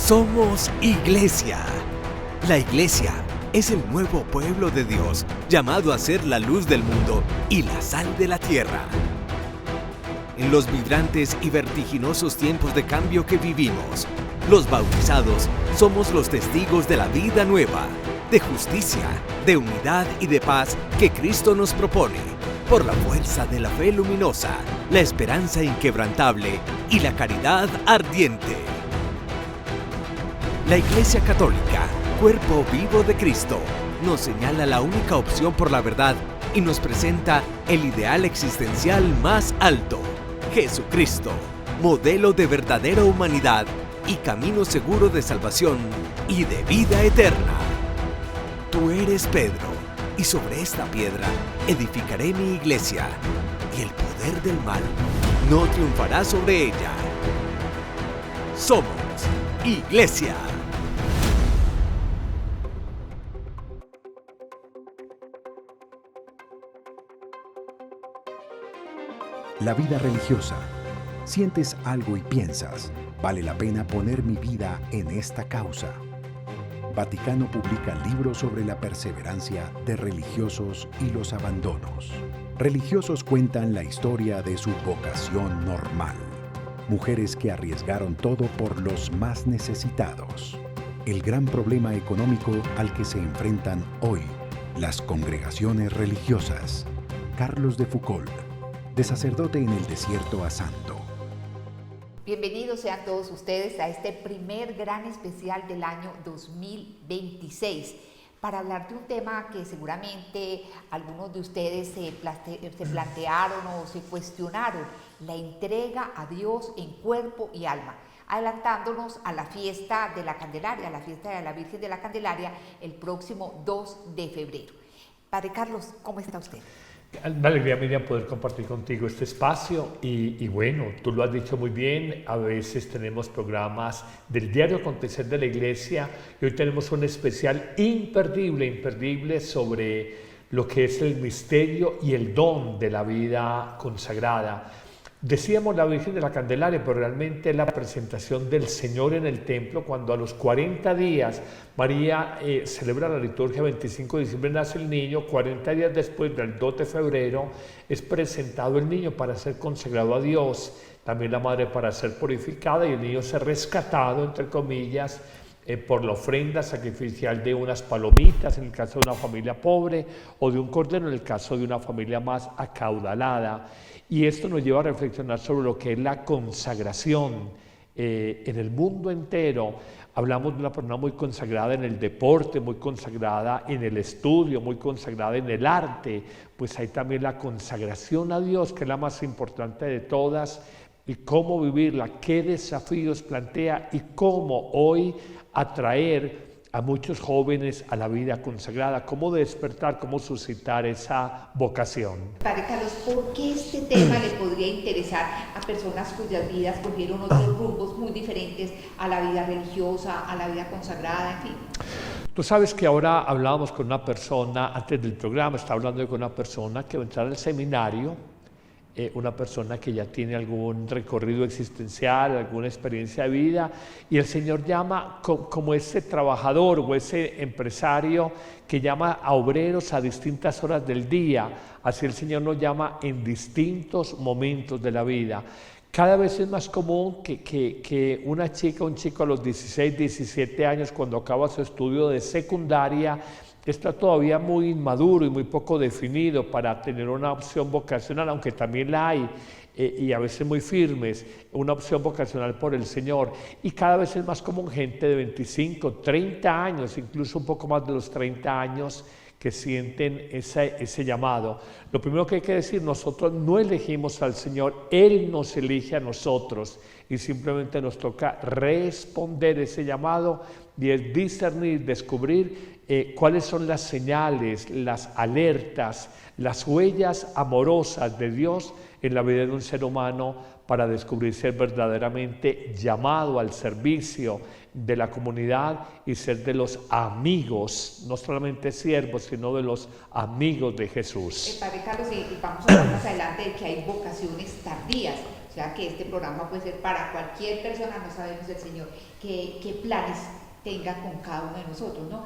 Somos Iglesia. La Iglesia es el nuevo pueblo de Dios, llamado a ser la luz del mundo y la sal de la tierra. En los vibrantes y vertiginosos tiempos de cambio que vivimos, los bautizados somos los testigos de la vida nueva, de justicia, de unidad y de paz que Cristo nos propone, por la fuerza de la fe luminosa, la esperanza inquebrantable y la caridad ardiente. La Iglesia Católica, cuerpo vivo de Cristo, nos señala la única opción por la verdad y nos presenta el ideal existencial más alto: Jesucristo, modelo de verdadera humanidad y camino seguro de salvación y de vida eterna. Tú eres Pedro, y sobre esta piedra edificaré mi iglesia, y el poder del mal no triunfará sobre ella. Somos Iglesia. La vida religiosa. Sientes algo y piensas, vale la pena poner mi vida en esta causa. Vaticano publica libros sobre la perseverancia de religiosos y los abandonos. Religiosos cuentan la historia de su vocación normal. Mujeres que arriesgaron todo por los más necesitados. El gran problema económico al que se enfrentan hoy las congregaciones religiosas. Carlos de Foucauld, de sacerdote en el desierto a santo. Bienvenidos sean todos ustedes a este primer gran especial del año 2026 para hablar de un tema que seguramente algunos de ustedes se plantearon o se cuestionaron: la entrega a Dios en cuerpo y alma, adelantándonos a la fiesta de la Candelaria, a la fiesta de la Virgen de la Candelaria, el próximo 2 de febrero. Padre Carlos, ¿cómo está usted? Una alegría, Miriam, poder compartir contigo este espacio y bueno, tú lo has dicho muy bien, a veces tenemos programas del diario acontecer de la Iglesia y hoy tenemos un especial imperdible sobre lo que es el misterio y el don de la vida consagrada. Decíamos la Virgen de la Candelaria, pero realmente la presentación del Señor en el templo, cuando a los 40 días María celebra la liturgia, 25 de diciembre nace el niño, 40 días después, del 2 de febrero, es presentado el niño para ser consagrado a Dios, también la madre para ser purificada y el niño ser rescatado, entre comillas, por la ofrenda sacrificial de unas palomitas en el caso de una familia pobre o de un cordero en el caso de una familia más acaudalada. Y esto nos lleva a reflexionar sobre lo que es la consagración en el mundo entero. Hablamos de una persona muy consagrada en el deporte, muy consagrada en el estudio, muy consagrada en el arte. Pues hay también la consagración a Dios, que es la más importante de todas, y cómo vivirla, qué desafíos plantea y cómo hoy atraer a muchos jóvenes a la vida consagrada, cómo despertar, cómo suscitar esa vocación. Padre Carlos, ¿por qué este tema le podría interesar a personas cuyas vidas cogieron otros rumbos muy diferentes a la vida religiosa, a la vida consagrada, en fin? Tú sabes que ahora hablábamos con una persona, antes del programa, estaba hablando con una persona que va a entrar al seminario, una persona que ya tiene algún recorrido existencial, alguna experiencia de vida, y el Señor llama como ese trabajador o ese empresario que llama a obreros a distintas horas del día. Así el Señor nos llama en distintos momentos de la vida. Cada vez es más común que una chica o un chico a los 16, 17 años, cuando acaba su estudio de secundaria, está todavía muy inmaduro y muy poco definido para tener una opción vocacional, aunque también la hay, y a veces muy firmes, una opción vocacional por el Señor. Y cada vez es más común gente de 25, 30 años, incluso un poco más de los 30 años, que sienten ese llamado. Lo primero que hay que decir, nosotros no elegimos al Señor, Él nos elige a nosotros y simplemente nos toca responder ese llamado y es discernir, descubrir cuáles son las señales, las alertas, las huellas amorosas de Dios en la vida de un ser humano para descubrir ser verdaderamente llamado al servicio de la comunidad y ser de los amigos, no solamente siervos, sino de los amigos de Jesús. Padre Carlos, y vamos a hablar más adelante de que hay vocaciones tardías. O sea que este programa puede ser para cualquier persona, no sabemos el Señor qué planes tenga con cada uno de nosotros, ¿no?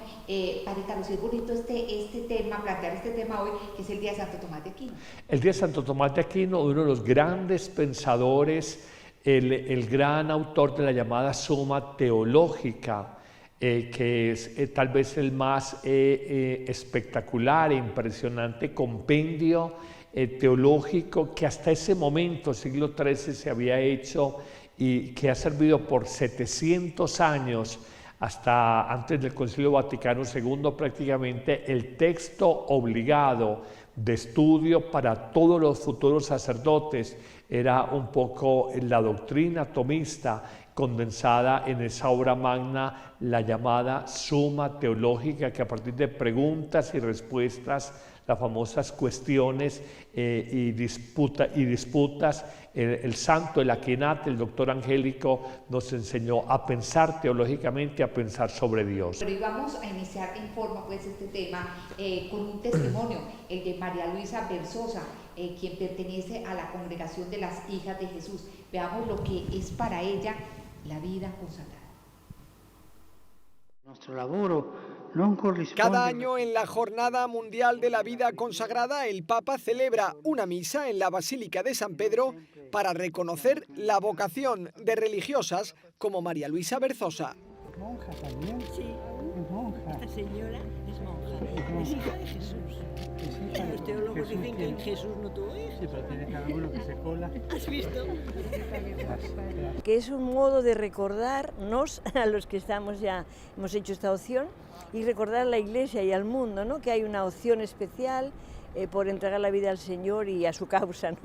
Padre Carlos, es bonito este tema, plantear este tema hoy, que es el Día de Santo Tomás de Aquino. El Día de Santo Tomás de Aquino, uno de los grandes pensadores, el gran autor de la llamada Suma Teológica, que es tal vez el más espectacular e impresionante compendio teológico que hasta ese momento, siglo XIII, se había hecho y que ha servido por 700 años, hasta antes del Concilio Vaticano II, prácticamente el texto obligado de estudio para todos los futuros sacerdotes. Era un poco la doctrina tomista condensada en esa obra magna, la llamada Suma Teológica, que a partir de preguntas y respuestas, las famosas cuestiones y disputas, el santo, el Aquinat, el doctor Angélico, nos enseñó a pensar teológicamente, a pensar sobre Dios. Pero íbamos a iniciar en forma pues este tema con un testimonio, el de María Luisa Berzosa, quien pertenece a la congregación de las Hijas de Jesús. Veamos lo que es para ella la vida consagrada. Nuestro lavoro non corrisponde. Cada año en la Jornada Mundial de la Vida Consagrada, el Papa celebra una misa en la Basílica de San Pedro para reconocer la vocación de religiosas como María Luisa Berzosa. Monja también. Sí, Es monja. esta señora es monja, es hija de Jesús. Es hija de Los teólogos Jesús, dicen que Jesús no tuvo hijos. Sí, pero tiene cada uno que se cola. ¿Has visto? Que es un modo de recordarnos a los que hemos hecho esta opción y recordar a la Iglesia y al mundo, ¿no? Que hay una opción especial por entregar la vida al Señor y a su causa, ¿no?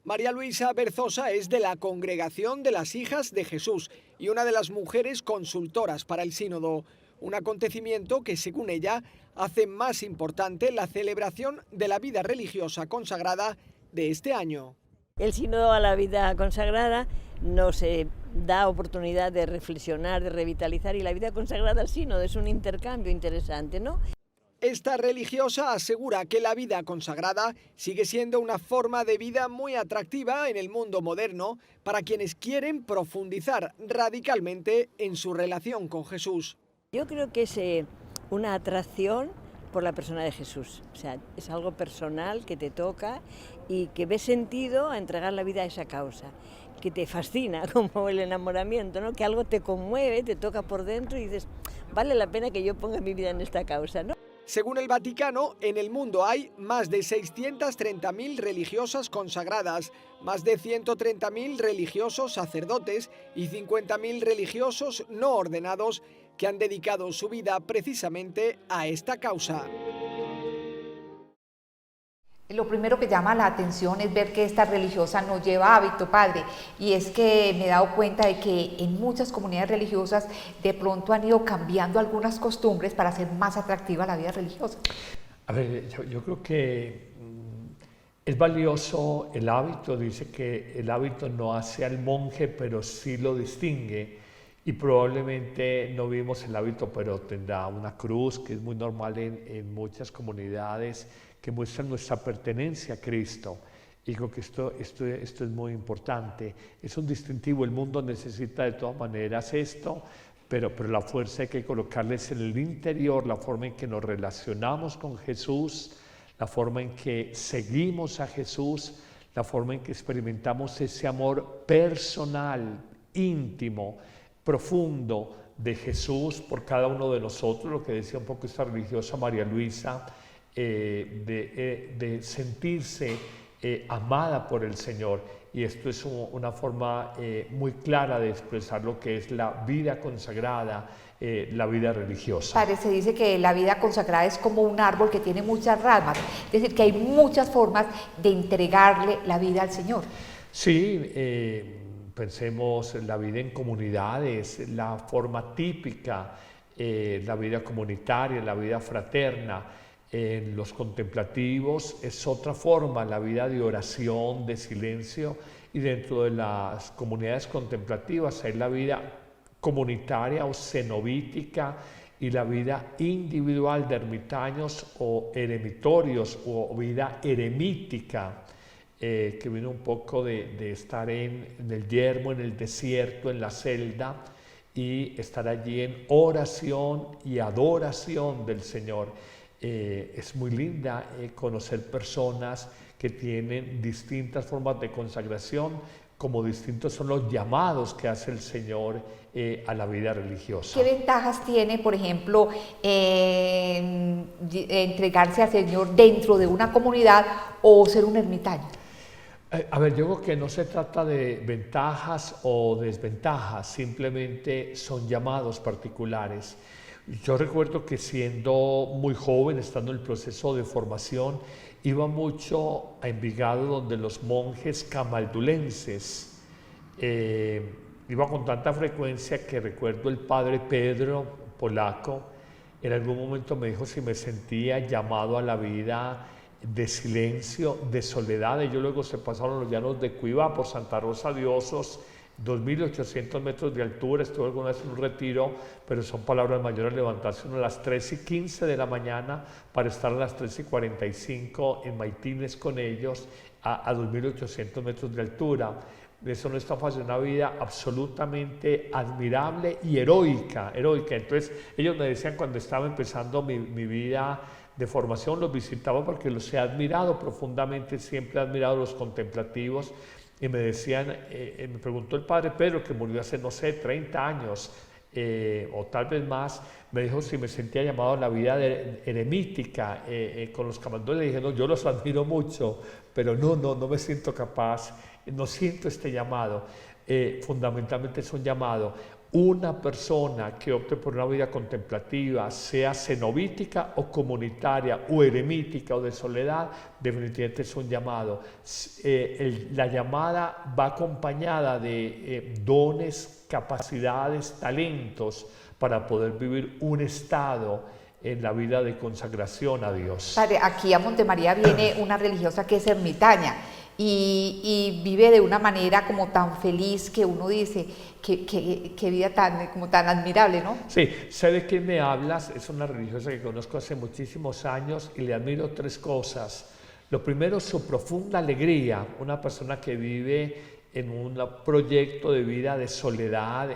María Luisa Berzosa es de la Congregación de las Hijas de Jesús y una de las mujeres consultoras para el sínodo, un acontecimiento que, según ella, hace más importante la celebración de la vida religiosa consagrada de este año. El sínodo a la vida consagrada nos da oportunidad de reflexionar, de revitalizar, y la vida consagrada al sínodo es un intercambio interesante, ¿no? Esta religiosa asegura que la vida consagrada sigue siendo una forma de vida muy atractiva en el mundo moderno para quienes quieren profundizar radicalmente en su relación con Jesús. Yo creo que es una atracción por la persona de Jesús, o sea, es algo personal que te toca y que ves sentido a entregar la vida a esa causa, que te fascina, como el enamoramiento, ¿no? Que algo te conmueve, te toca por dentro y dices, vale la pena que yo ponga mi vida en esta causa, ¿no? Según el Vaticano, en el mundo hay más de 630.000 religiosas consagradas, más de 130.000 religiosos sacerdotes y 50.000 religiosos no ordenados que han dedicado su vida precisamente a esta causa. Lo primero que llama la atención es ver que esta religiosa no lleva hábito, padre, y es que me he dado cuenta de que en muchas comunidades religiosas de pronto han ido cambiando algunas costumbres para hacer más atractiva la vida religiosa. A ver, yo creo que es valioso el hábito. Dice que el hábito no hace al monje, pero sí lo distingue. Y probablemente no vimos el hábito, pero tendrá una cruz, que es muy normal en muchas comunidades, que muestran nuestra pertenencia a Cristo. Y creo que esto es muy importante. Es un distintivo. El mundo necesita de todas maneras esto, pero la fuerza hay que colocarles en el interior, la forma en que nos relacionamos con Jesús, la forma en que seguimos a Jesús, la forma en que experimentamos ese amor personal, íntimo, profundo de Jesús por cada uno de nosotros, lo que decía un poco esta religiosa María Luisa, de sentirse amada por el Señor. Y esto es una forma muy clara de expresar lo que es la vida consagrada, la vida religiosa. Padre, se dice que la vida consagrada es como un árbol que tiene muchas ramas, es decir, que hay muchas formas de entregarle la vida al Señor. Sí, pensemos en la vida en comunidades, la forma típica, la vida comunitaria, la vida fraterna. En los contemplativos es otra forma, la vida de oración, de silencio, y dentro de las comunidades contemplativas hay la vida comunitaria o cenobítica y la vida individual de ermitaños o eremitorios o vida eremítica. que viene un poco de estar en el yermo, en el desierto, en la celda, y estar allí en oración y adoración del Señor. Es muy linda conocer personas que tienen distintas formas de consagración, como distintos son los llamados que hace el Señor a la vida religiosa. ¿Qué ventajas tiene, por ejemplo, entregarse al Señor dentro de una comunidad o ser un ermitaño? A ver, yo creo que no se trata de ventajas o desventajas, simplemente son llamados particulares. Yo recuerdo que siendo muy joven, estando en el proceso de formación, iba mucho a Envigado, donde los monjes camaldulenses, iba con tanta frecuencia que recuerdo el padre Pedro, polaco, en algún momento me dijo si me sentía llamado a la vida de silencio, de soledad. Ellos luego se pasaron los llanos de Cuiva por Santa Rosa de Osos, 2.800 metros de altura. Estuve alguna vez en un retiro, pero son palabras mayores levantarse uno a las 3:15 de la mañana para estar a las 3:45 en Maitines con ellos a 2.800 metros de altura. Eso no es tan fácil, una vida absolutamente admirable y heroica. Entonces ellos me decían, cuando estaba empezando mi vida de formación, los visitaba porque los he admirado profundamente, siempre he admirado los contemplativos, y me decían, me preguntó el padre Pedro, que murió hace, no sé, 30 años, o tal vez más, me dijo si me sentía llamado a la vida eremítica con los camaldulenses. Le dije, no, yo los admiro mucho, pero no me siento capaz, no siento este llamado. Fundamentalmente es un llamado. Una persona que opte por una vida contemplativa, sea cenobítica o comunitaria, o eremítica o de soledad, definitivamente es un llamado. La llamada va acompañada de dones, capacidades, talentos para poder vivir un estado en la vida de consagración a Dios. Padre, aquí a Montemaría viene una religiosa que es ermitaña y vive de una manera como tan feliz que uno dice, qué vida tan admirable, ¿no? Sí, sé de quién me hablas. Es una religiosa que conozco hace muchísimos años y le admiro 3 cosas. Lo primero, su profunda alegría, una persona que vive en un proyecto de vida de soledad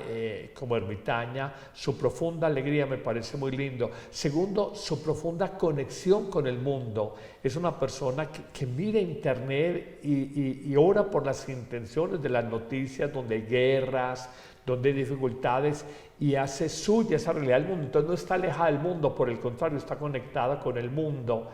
como ermitaña. Su profunda alegría me parece muy lindo. Segundo, su profunda conexión con el mundo. Es una persona que mira internet y ora por las intenciones de las noticias, donde hay guerras, donde hay dificultades, y hace suya esa realidad del mundo. Entonces no está alejada del mundo, por el contrario, está conectada con el mundo.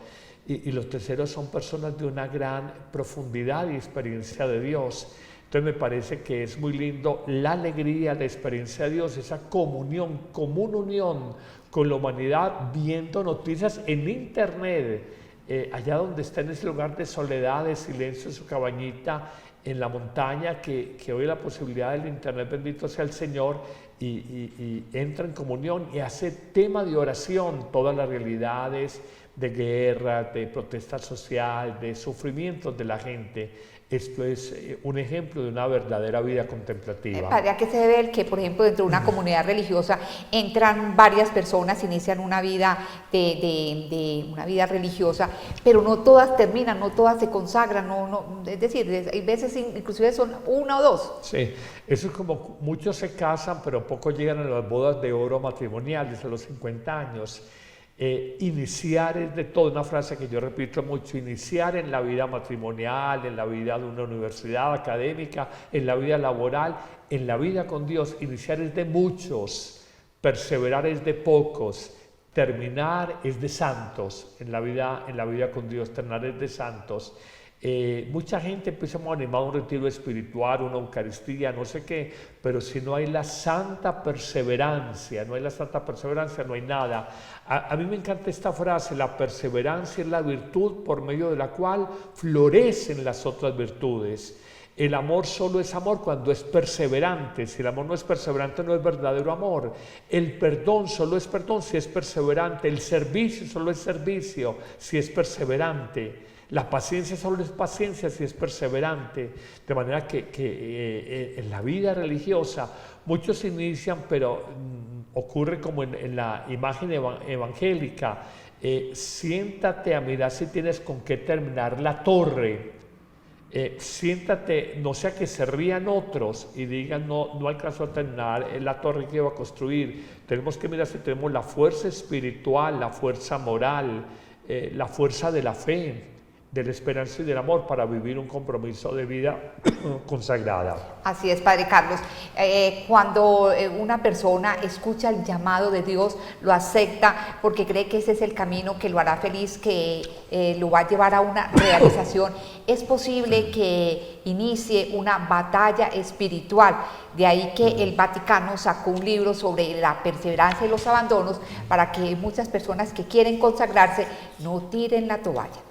Y los terceros son personas de una gran profundidad y experiencia de Dios. Entonces me parece que es muy lindo la alegría, la experiencia de Dios, esa comunión, común unión con la humanidad, viendo noticias en internet, allá donde está en ese lugar de soledad, de silencio, en su cabañita, en la montaña, que hoy la posibilidad del internet, bendito sea el Señor, y entra en comunión y hace tema de oración todas las realidades de guerra, de protesta social, de sufrimientos de la gente. Esto es un ejemplo de una verdadera vida contemplativa. Padre, ¿a qué se debe el que, por ejemplo, dentro de una comunidad religiosa entran varias personas, inician una vida una vida religiosa, pero no todas terminan, no todas se consagran, es decir, hay veces inclusive son 1 o 2? Sí, eso es como muchos se casan, pero pocos llegan a las bodas de oro matrimoniales a los 50 años. Iniciar es de todo, una frase que yo repito mucho: iniciar en la vida matrimonial, en la vida de una universidad académica, en la vida laboral, en la vida con Dios. Iniciar es de muchos, perseverar es de pocos, terminar es de santos. En la vida con Dios, terminar es de santos. Mucha gente empieza a animar un retiro espiritual, una Eucaristía, no sé qué, pero si no hay la santa perseverancia, no hay nada. A mí me encanta esta frase: la perseverancia es la virtud por medio de la cual florecen las otras virtudes. El amor solo es amor cuando es perseverante. Si el amor no es perseverante, no es verdadero amor. El perdón solo es perdón si es perseverante. El servicio solo es servicio si es perseverante. La paciencia solo es paciencia si es perseverante. De manera que en la vida religiosa muchos inician, pero ocurre como en la imagen evangélica. Siéntate a mirar si tienes con qué terminar la torre. siéntate, no sea que se rían otros y digan no alcanzó a terminar la torre que iba a construir. Tenemos que mirar si tenemos la fuerza espiritual, la fuerza moral, la fuerza de la fe, de la esperanza y del amor para vivir un compromiso de vida consagrada. Así es, Padre Carlos. Cuando una persona escucha el llamado de Dios, lo acepta porque cree que ese es el camino que lo hará feliz, que lo va a llevar a una realización, es posible que inicie una batalla espiritual. De ahí que el Vaticano sacó un libro sobre la perseverancia y los abandonos para que muchas personas que quieren consagrarse no tiren la toalla.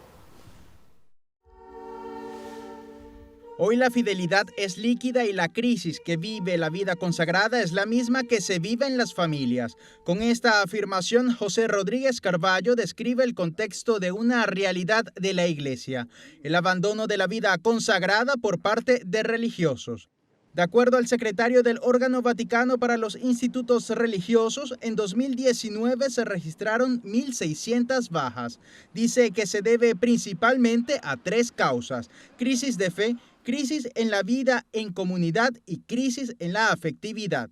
Hoy la fidelidad es líquida y la crisis que vive la vida consagrada es la misma que se vive en las familias. Con esta afirmación, José Rodríguez Carballo describe el contexto de una realidad de la Iglesia, el abandono de la vida consagrada por parte de religiosos. De acuerdo al secretario del órgano vaticano para los institutos religiosos, en 2019 se registraron 1.600 bajas. Dice que se debe principalmente a 3 causas: crisis de fe, crisis en la vida en comunidad y crisis en la afectividad.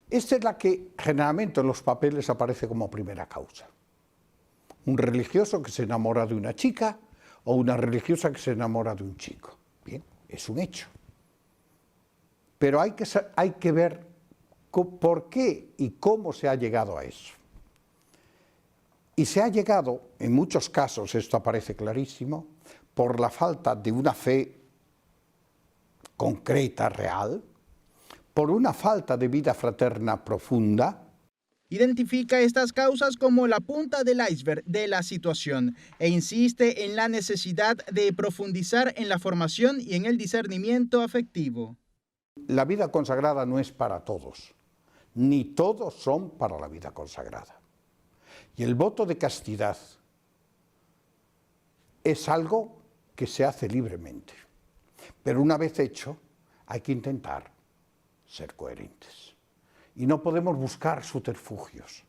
Esta es la que generalmente en los papeles aparece como primera causa. Un religioso que se enamora de una chica o una religiosa que se enamora de un chico. Bien, es un hecho. Pero hay que ver por qué y cómo se ha llegado a eso. Y se ha llegado, en muchos casos, esto aparece clarísimo, por la falta de una fe concreta, real, por una falta de vida fraterna profunda. Identifica estas causas como la punta del iceberg de la situación e insiste en la necesidad de profundizar en la formación y en el discernimiento afectivo. La vida consagrada no es para todos, ni todos son para la vida consagrada. Y el voto de castidad es algo que se hace libremente. Pero una vez hecho, hay que intentar ser coherentes. Y no podemos buscar subterfugios.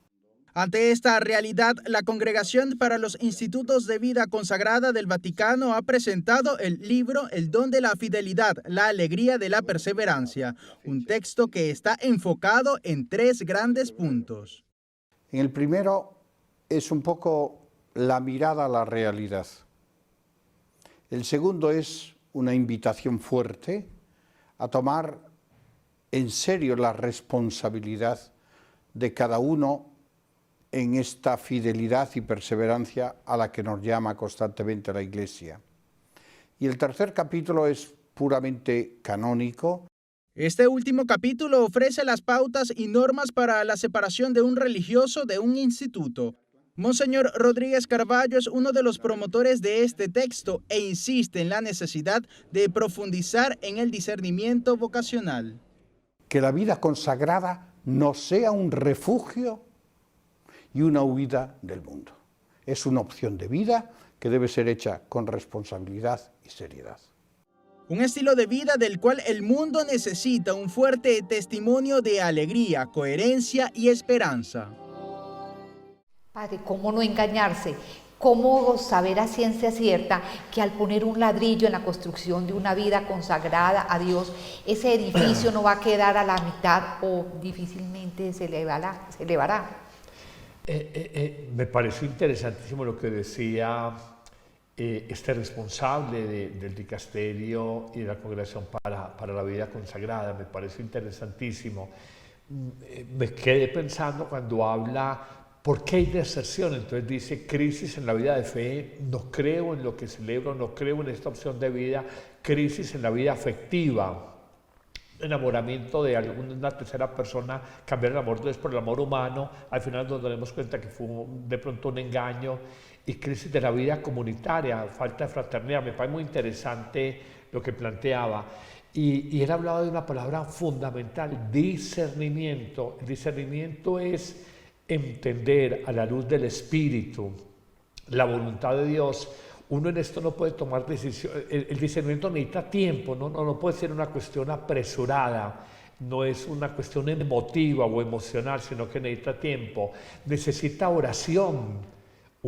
Ante esta realidad, la Congregación para los Institutos de Vida Consagrada del Vaticano ha presentado el libro El don de la fidelidad, la alegría de la perseverancia, un texto que está enfocado en 3 grandes puntos. En el primero es un poco la mirada a la realidad. El segundo es una invitación fuerte a tomar en serio la responsabilidad de cada uno en esta fidelidad y perseverancia a la que nos llama constantemente la Iglesia. Y el tercer capítulo es puramente canónico. Este último capítulo ofrece las pautas y normas para la separación de un religioso de un instituto. Monseñor Rodríguez Carballo es uno de los promotores de este texto e insiste en la necesidad de profundizar en el discernimiento vocacional. Que la vida consagrada no sea un refugio y una huida del mundo. Es una opción de vida que debe ser hecha con responsabilidad y seriedad. Un estilo de vida del cual el mundo necesita un fuerte testimonio de alegría, coherencia y esperanza. Padre, ¿cómo no engañarse? ¿Cómo saber a ciencia cierta que al poner un ladrillo en la construcción de una vida consagrada a Dios, ese edificio no va a quedar a la mitad o difícilmente se elevará? Me pareció interesantísimo lo que decía este responsable del dicasterio y de la Congregación para la Vida Consagrada. Me pareció interesantísimo. Me quedé pensando cuando habla, ¿por qué hay deserción? Entonces dice, crisis en la vida de fe, no creo en lo que celebro, no creo en esta opción de vida, crisis en la vida afectiva, enamoramiento de alguna tercera persona, cambiar el amor de Dios por el amor humano, al final nos daremos cuenta que fue de pronto un engaño, y crisis de la vida comunitaria, falta de fraternidad. Me parece muy interesante lo que planteaba. Y él hablaba de una palabra fundamental, discernimiento. El discernimiento es entender a la luz del Espíritu la voluntad de Dios. Uno en esto no puede tomar decisiones. El discernimiento necesita tiempo, no puede ser una cuestión apresurada, no es una cuestión emotiva o emocional, sino que necesita tiempo. Necesita oración,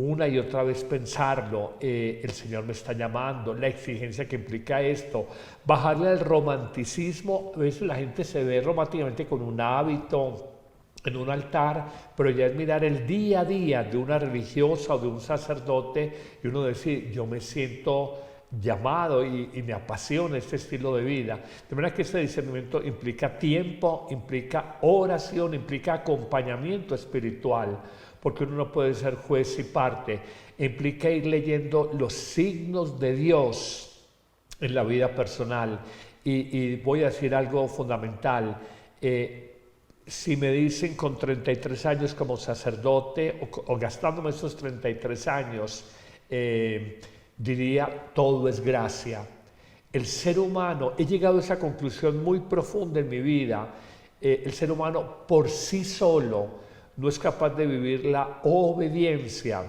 una y otra vez pensarlo, el Señor me está llamando, la exigencia que implica esto, bajarle al romanticismo. A veces la gente se ve románticamente con un hábito, en un altar, pero ya es mirar el día a día de una religiosa o de un sacerdote y uno decir, yo me siento llamado y me apasiona este estilo de vida. De manera que ese discernimiento implica tiempo, implica oración, implica acompañamiento espiritual, porque uno no puede ser juez y parte. Implica ir leyendo los signos de Dios en la vida personal. Y voy a decir algo fundamental. Si me dicen con 33 años como sacerdote o gastándome esos 33 años, diría, todo es gracia. El ser humano, he llegado a esa conclusión muy profunda en mi vida, el ser humano por sí solo no es capaz de vivir la obediencia,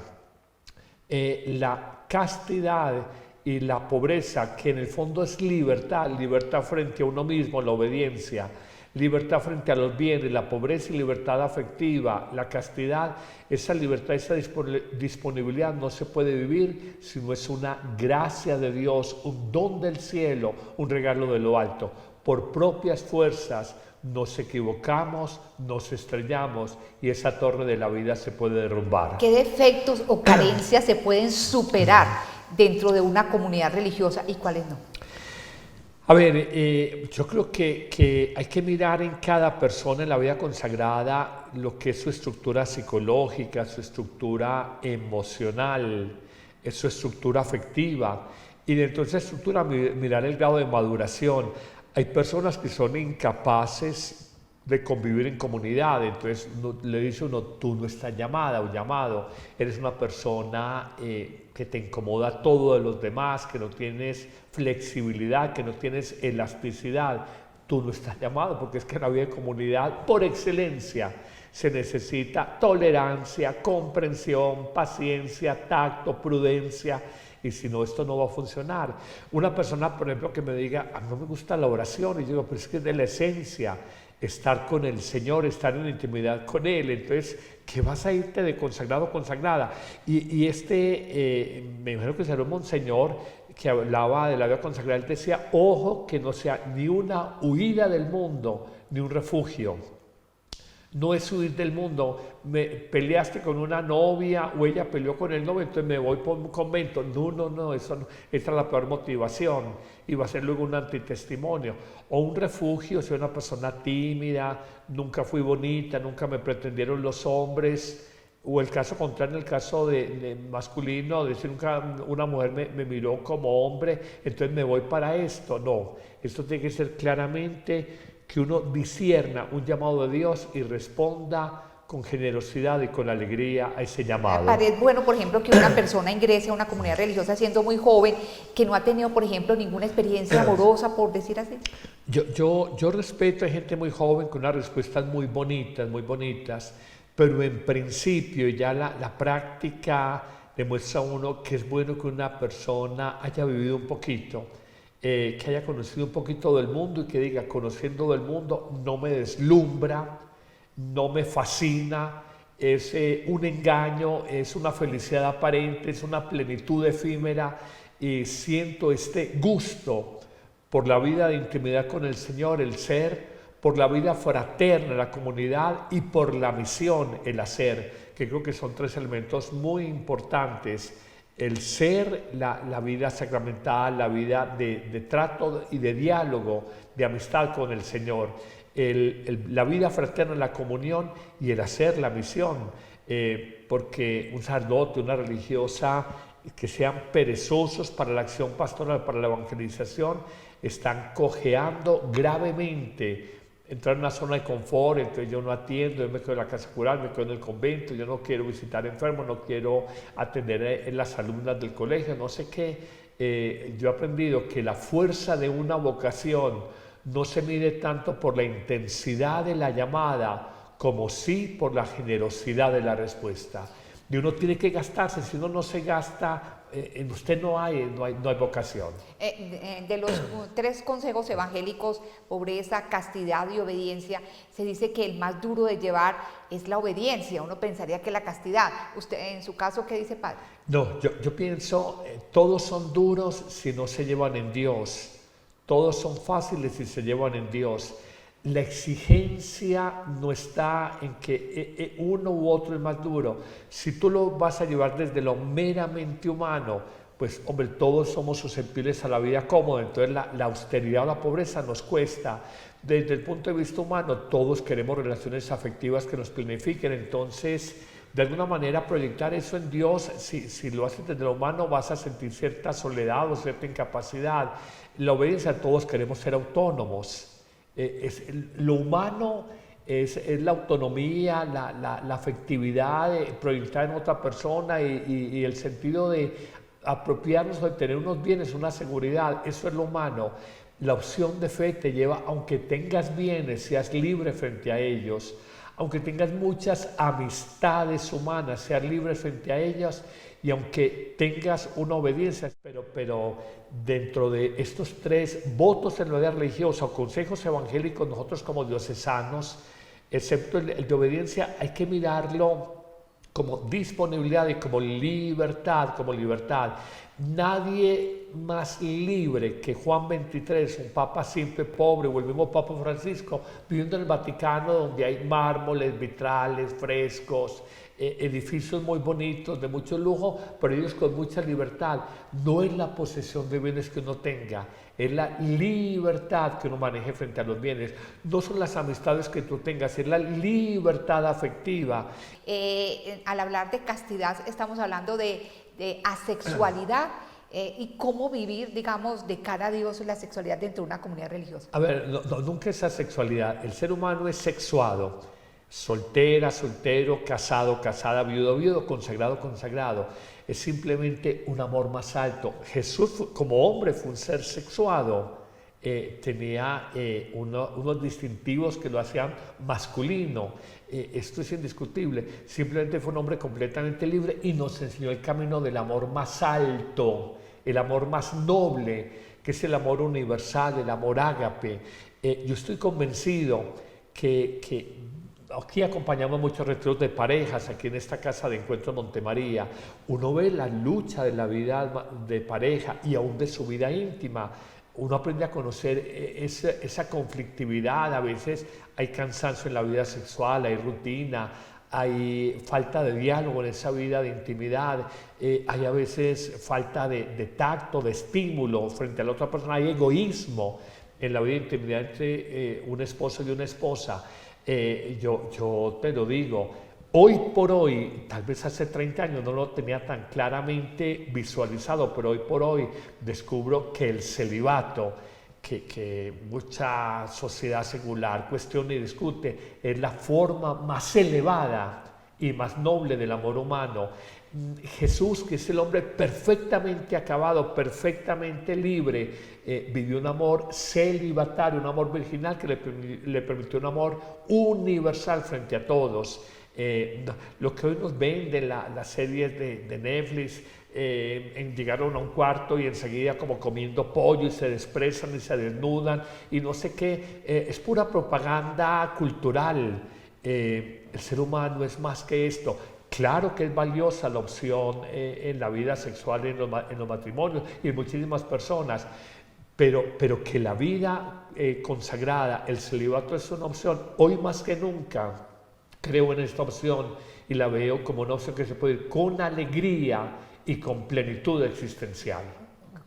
la castidad y la pobreza, que en el fondo es libertad, libertad frente a uno mismo, la obediencia, libertad frente a los bienes, la pobreza y libertad afectiva, la castidad. Esa libertad, esa disponibilidad no se puede vivir si no es una gracia de Dios, un don del cielo, un regalo de lo alto. Por propias fuerzas nos equivocamos, nos estrellamos y esa torre de la vida se puede derrumbar. ¿Qué defectos o carencias se pueden superar dentro de una comunidad religiosa y cuáles no? A ver, yo creo que hay que mirar en cada persona en la vida consagrada lo que es su estructura psicológica, su estructura emocional, su estructura afectiva, y dentro de esa estructura mirar el grado de maduración. Hay personas que son incapaces de convivir en comunidad, entonces le dice uno, tú no estás llamada o llamado, eres una persona que te incomoda todo de los demás, que no tienes flexibilidad, que no tienes elasticidad, tú no estás llamado, porque es que en la vida de comunidad, por excelencia, se necesita tolerancia, comprensión, paciencia, tacto, prudencia, y si no, esto no va a funcionar. Una persona, por ejemplo, que me diga, no me gusta la oración, y yo digo, pero es que es de la esencia, estar con el Señor, estar en intimidad con Él. Entonces, ¿qué vas a irte de consagrado o consagrada? Y me imagino que será un monseñor que hablaba de la vida consagrada. Él decía, ojo, que no sea ni una huida del mundo, ni un refugio. No es huir del mundo, me peleaste con una novia o ella peleó con el novio, entonces me voy por un convento. No, esa es la peor motivación y va a ser luego un antitestimonio. O un refugio, soy una persona tímida, nunca fui bonita, nunca me pretendieron los hombres. O el caso contrario, el caso de masculino, decir nunca una mujer me miró como hombre, entonces me voy para esto. No, esto tiene que ser claramente que uno discierna un llamado de Dios y responda con generosidad y con alegría a ese llamado. Es bueno, por ejemplo, que una persona ingrese a una comunidad religiosa siendo muy joven, que no ha tenido, por ejemplo, ninguna experiencia amorosa, por decir así. Yo respeto a gente muy joven con unas respuestas muy bonitas, pero en principio ya la práctica demuestra a uno que es bueno que una persona haya vivido un poquito, que haya conocido un poquito del mundo y que diga, conociendo del mundo no me deslumbra, no me fascina, es un engaño, es una felicidad aparente, es una plenitud efímera y siento este gusto por la vida de intimidad con el Señor, el ser, por la vida fraterna, la comunidad y por la misión, el hacer, que creo que son tres elementos muy importantes. El ser, la vida sacramental, la vida de trato y de diálogo, de amistad con el Señor, la vida fraterna, la comunión y el hacer, la misión, porque un sacerdote, una religiosa, que sean perezosos para la acción pastoral, para la evangelización, están cojeando gravemente. Entrar en una zona de confort, entonces yo no atiendo, yo me quedo en la casa cural, me quedo en el convento, yo no quiero visitar enfermos, no quiero atender en las alumnas del colegio, no sé qué. Yo he aprendido que la fuerza de una vocación no se mide tanto por la intensidad de la llamada, como sí por la generosidad de la respuesta. Y uno tiene que gastarse, si uno no se gasta, en usted no hay vocación. De los 3 consejos evangélicos, pobreza, castidad y obediencia, se dice que el más duro de llevar es la obediencia. Uno pensaría que la castidad. Usted, en su caso, ¿qué dice, padre? No, yo pienso, todos son duros si no se llevan en Dios. Todos son fáciles si se llevan en Dios. La exigencia no está en que uno u otro es más duro. Si tú lo vas a llevar desde lo meramente humano, pues hombre, todos somos susceptibles a la vida cómoda, entonces la austeridad o la pobreza nos cuesta. Desde el punto de vista humano, todos queremos relaciones afectivas que nos planifiquen, entonces de alguna manera proyectar eso en Dios, si lo haces desde lo humano vas a sentir cierta soledad o cierta incapacidad. La obediencia, todos queremos ser autónomos. Lo humano es la autonomía, la afectividad, proyectar en otra persona y el sentido de apropiarnos de tener unos bienes, una seguridad, eso es lo humano. La opción de fe te lleva, aunque tengas bienes, seas libre frente a ellos, aunque tengas muchas amistades humanas, seas libre frente a ellas, y aunque tengas una obediencia, pero dentro de estos 3 votos en la vida religiosa o consejos evangélicos, nosotros como diocesanos, excepto el de obediencia, hay que mirarlo como disponibilidad y como libertad, Nadie más libre que Juan XXIII, un papa simple, pobre, o el mismo Papa Francisco, viviendo en el Vaticano, donde hay mármoles, vitrales, frescos, edificios muy bonitos, de mucho lujo, pero ellos con mucha libertad. No es la posesión de bienes que uno tenga, es la libertad que uno maneje frente a los bienes. No son las amistades que tú tengas, es la libertad afectiva. Al hablar de castidad, estamos hablando de asexualidad y cómo vivir, digamos, de cara a Dios la sexualidad dentro de una comunidad religiosa. A ver, nunca es asexualidad. El ser humano es sexuado. Soltera, soltero, casado, casada, viudo, viudo, consagrado, consagrado. Es simplemente un amor más alto. Jesús, como hombre, fue un ser sexuado. Tenía unos distintivos que lo hacían masculino. Esto es indiscutible. Simplemente fue un hombre completamente libre y nos enseñó el camino del amor más alto, el amor más noble, que es el amor universal, el amor ágape. Yo estoy convencido que aquí acompañamos muchos retiros de parejas, aquí en esta casa de encuentro Montemaría. Uno ve la lucha de la vida de pareja y aún de su vida íntima. Uno aprende a conocer esa conflictividad. A veces hay cansancio en la vida sexual, hay rutina, hay falta de diálogo en esa vida de intimidad, hay a veces falta de tacto, de estímulo frente a la otra persona, hay egoísmo en la vida de intimidad entre un esposo y una esposa. Yo te lo digo, hoy por hoy, tal vez hace 30 años no lo tenía tan claramente visualizado, pero hoy por hoy descubro que el celibato, que mucha sociedad secular cuestiona y discute, es la forma más elevada y más noble del amor humano. Jesús, que es el hombre perfectamente acabado, perfectamente libre, vivió un amor celibatario, un amor virginal que le permitió un amor universal frente a todos. Lo que hoy nos venden las series de Netflix, llegaron a un cuarto y enseguida como comiendo pollo y se desprezan y se desnudan y no sé qué, es pura propaganda cultural. El ser humano es más que esto. Claro que es valiosa la opción en la vida sexual, en los matrimonios y en muchísimas personas, pero que la vida consagrada, el celibato es una opción. Hoy más que nunca creo en esta opción y la veo como una opción que se puede ir con alegría y con plenitud existencial.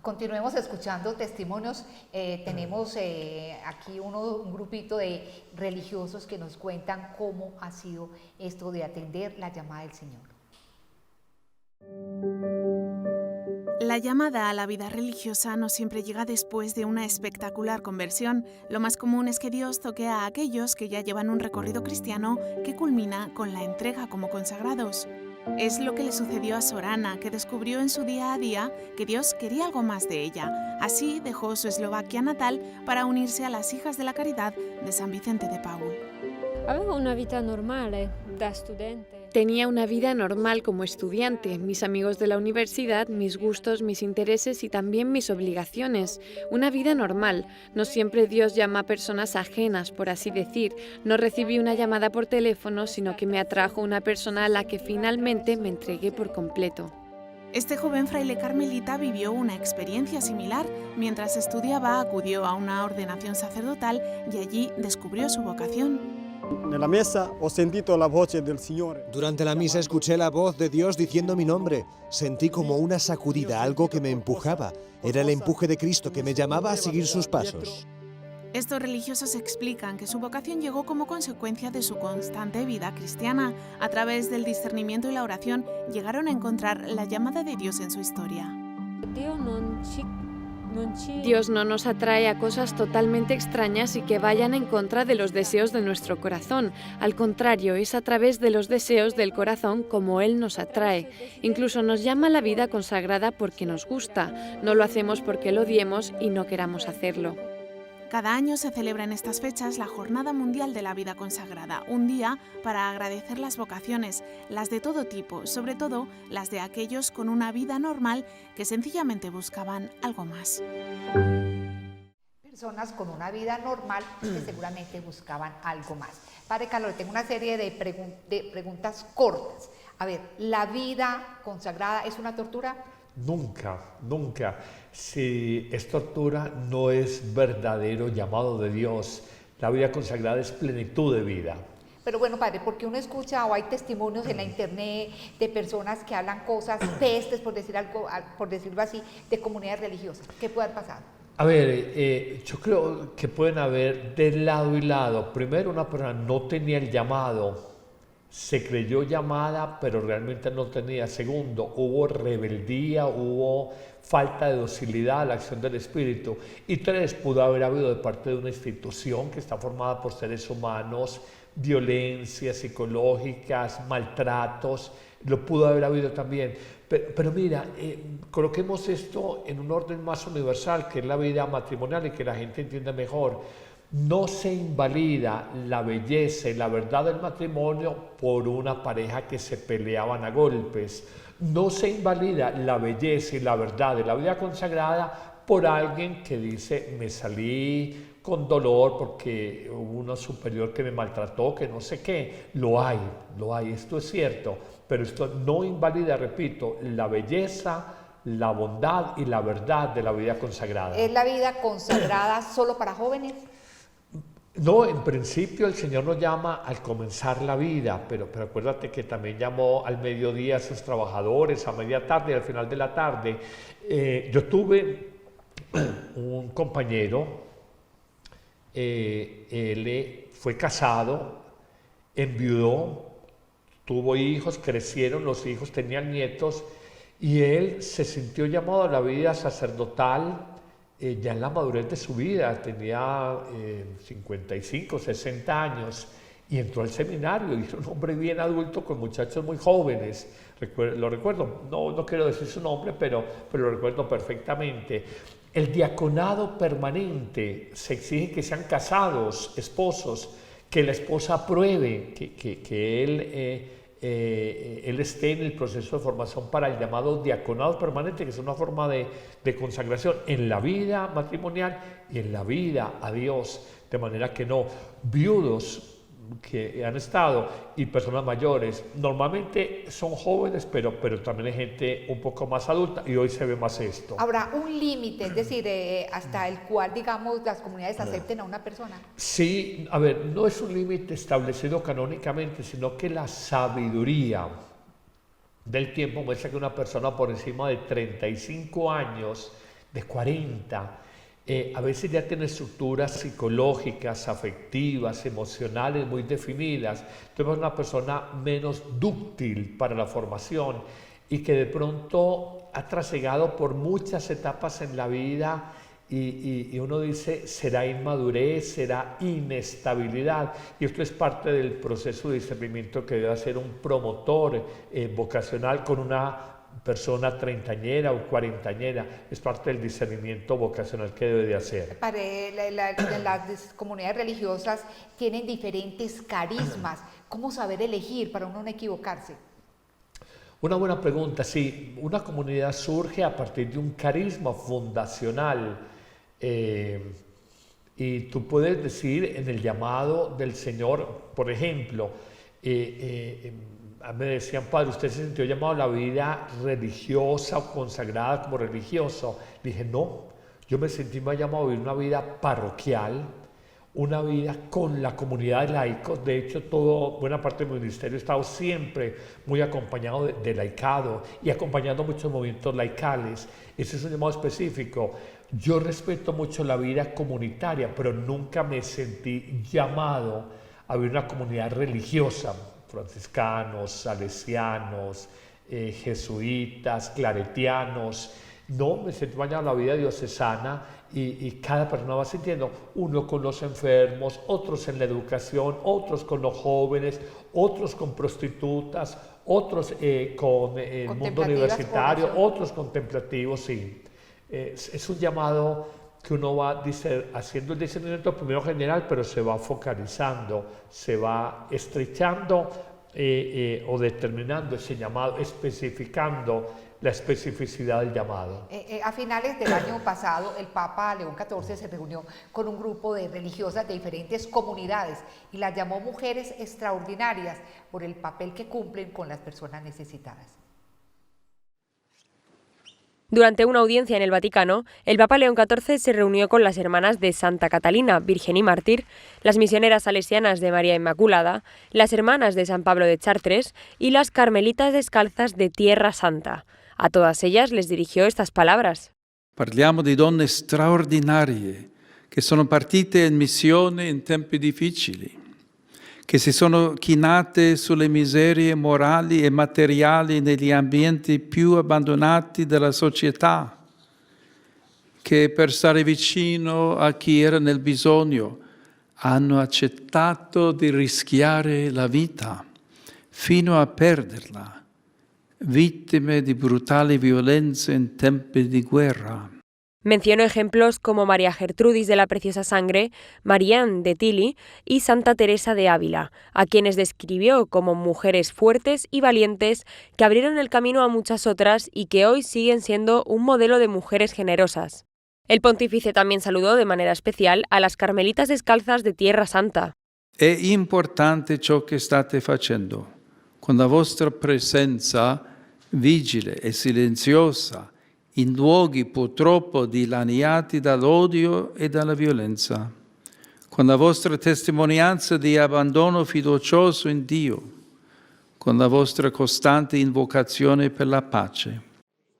Continuemos escuchando testimonios. Tenemos aquí un grupito de religiosos que nos cuentan cómo ha sido esto de atender la llamada del Señor. La llamada a la vida religiosa no siempre llega después de una espectacular conversión. Lo más común es que Dios toque a aquellos que ya llevan un recorrido cristiano que culmina con la entrega como consagrados. Es lo que le sucedió a Sorana, que descubrió en su día a día que Dios quería algo más de ella. Así dejó su Eslovaquia natal para unirse a las Hijas de la Caridad de San Vicente de Paúl. Avevo una vita normale da studente. Tenía una vida normal como estudiante, mis amigos de la universidad, mis gustos, mis intereses y también mis obligaciones. Una vida normal. No siempre Dios llama a personas ajenas, por así decir. No recibí una llamada por teléfono, sino que me atrajo una persona a la que finalmente me entregué por completo. Este joven fraile carmelita vivió una experiencia similar. Mientras estudiaba, acudió a una ordenación sacerdotal y allí descubrió su vocación. Durante la misa escuché la voz de Dios diciendo mi nombre. Sentí como una sacudida, algo que me empujaba. Era el empuje de Cristo que me llamaba a seguir sus pasos. Estos religiosos explican que su vocación llegó como consecuencia de su constante vida cristiana. A través del discernimiento y la oración llegaron a encontrar la llamada de Dios en su historia. Dios no nos atrae a cosas totalmente extrañas y que vayan en contra de los deseos de nuestro corazón. Al contrario, es a través de los deseos del corazón como Él nos atrae. Incluso nos llama a la vida consagrada porque nos gusta. No lo hacemos porque lo odiemos y no queramos hacerlo. Cada año se celebra en estas fechas la Jornada Mundial de la Vida Consagrada, un día para agradecer las vocaciones, las de todo tipo, sobre todo las de aquellos con una vida normal que sencillamente buscaban algo más. Personas con una vida normal que seguramente buscaban algo más. Padre Carlos, tengo una serie de preguntas cortas. A ver, ¿la vida consagrada es una tortura? Nunca, nunca. Si es tortura, no es verdadero llamado de Dios. La vida consagrada es plenitud de vida. Pero bueno, padre, porque uno escucha o hay testimonios en la internet de personas que hablan cosas pestes, por decirlo así, de comunidades religiosas. ¿Qué puede haber pasado? A ver, yo creo que pueden haber de lado y lado. Primero, una persona no tenía el llamado. Se creyó llamada, pero realmente no tenía. Segundo, hubo rebeldía, hubo falta de docilidad a la acción del Espíritu. Y tres, pudo haber habido de parte de una institución que está formada por seres humanos, violencias psicológicas, maltratos, lo pudo haber habido también. Pero mira, coloquemos esto en un orden más universal, que es la vida matrimonial y que la gente entienda mejor. No se invalida la belleza y la verdad del matrimonio por una pareja que se peleaban a golpes. No se invalida la belleza y la verdad de la vida consagrada por alguien que dice, me salí con dolor porque hubo una superior que me maltrató, que no sé qué. Lo hay, esto es cierto, pero esto no invalida, repito, la belleza, la bondad y la verdad de la vida consagrada. ¿Es la vida consagrada solo para jóvenes? No, en principio el Señor nos llama al comenzar la vida, pero acuérdate que también llamó al mediodía a sus trabajadores, a media tarde y al final de la tarde. Yo tuve un compañero, él fue casado, enviudó, tuvo hijos, crecieron, los hijos tenían nietos y él se sintió llamado a la vida sacerdotal. Ya en la madurez de su vida, tenía 55, 60 años y entró al seminario y era un hombre bien adulto con muchachos muy jóvenes. Lo recuerdo, no quiero decir su nombre, pero lo recuerdo perfectamente. El diaconado permanente se exige que sean casados, esposos, que la esposa apruebe, que él esté en el proceso de formación para el llamado diaconado permanente, que es una forma de consagración en la vida matrimonial y en la vida a Dios, de manera que no, viudos que han estado y personas mayores, normalmente son jóvenes, pero también hay gente un poco más adulta y hoy se ve más esto. ¿Habrá un límite, es decir, hasta el cual, digamos, las comunidades acepten a una persona? Sí, a ver, no es un límite establecido canónicamente, sino que la sabiduría del tiempo muestra que una persona por encima de 35 años, de 40, a veces ya tiene estructuras psicológicas, afectivas, emocionales muy definidas. Entonces es una persona menos dúctil para la formación y que de pronto ha trasegado por muchas etapas en la vida y uno dice, será inmadurez, será inestabilidad. Y esto es parte del proceso de discernimiento que debe hacer un promotor vocacional con una persona treintañera o cuarentañera, es parte del discernimiento vocacional que debe de hacer. Las comunidades religiosas tienen diferentes carismas. ¿Cómo saber elegir para uno no equivocarse? Una buena pregunta, sí. Una comunidad surge a partir de un carisma fundacional y tú puedes decir en el llamado del Señor, por ejemplo, me decían, padre, ¿usted se sintió llamado a la vida religiosa o consagrada como religioso? Dije, no, yo me sentí más llamado a vivir una vida parroquial, una vida con la comunidad de laicos. De hecho, buena parte de mi ministerio he estado siempre muy acompañado de laicado y acompañando muchos movimientos laicales. Ese es un llamado específico. Yo respeto mucho la vida comunitaria, pero nunca me sentí llamado a vivir una comunidad religiosa. Franciscanos, salesianos, jesuitas, claretianos. No, me sentí bañado en la vida diocesana y cada persona va sintiendo, uno con los enfermos, otros en la educación, otros con los jóvenes, otros con prostitutas, otros con el mundo universitario, otros contemplativos, sí. Es un llamado que uno va haciendo el discernimiento primero general, pero se va focalizando, se va estrechando o determinando ese llamado, especificando la especificidad del llamado. A finales del año pasado, el Papa León XIV se reunió con un grupo de religiosas de diferentes comunidades y las llamó mujeres extraordinarias por el papel que cumplen con las personas necesitadas. Durante una audiencia en el Vaticano, el Papa León XIV se reunió con las hermanas de Santa Catalina, Virgen y Mártir, las misioneras salesianas de María Inmaculada, las hermanas de San Pablo de Chartres y las carmelitas descalzas de Tierra Santa. A todas ellas les dirigió estas palabras. Parliamo di donne straordinarie che sono partite in missione in tempi difficili, che si sono chinate sulle miserie morali e materiali negli ambienti più abbandonati della società, che per stare vicino a chi era nel bisogno hanno accettato di rischiare la vita fino a perderla, vittime di brutali violenze in tempi di guerra. Mencionó ejemplos como María Gertrudis de la Preciosa Sangre, Marianne de Tilly y Santa Teresa de Ávila, a quienes describió como mujeres fuertes y valientes que abrieron el camino a muchas otras y que hoy siguen siendo un modelo de mujeres generosas. El pontífice también saludó de manera especial a las carmelitas descalzas de Tierra Santa. È importante ciò che state facendo, con la vostra presenza vigile e silenziosa in luoghi purtroppo dilaniati dall'odio e dalla violenza, con la vostra testimonianza di abbandono fiducioso in Dio, con la vostra costante invocazione per la pace.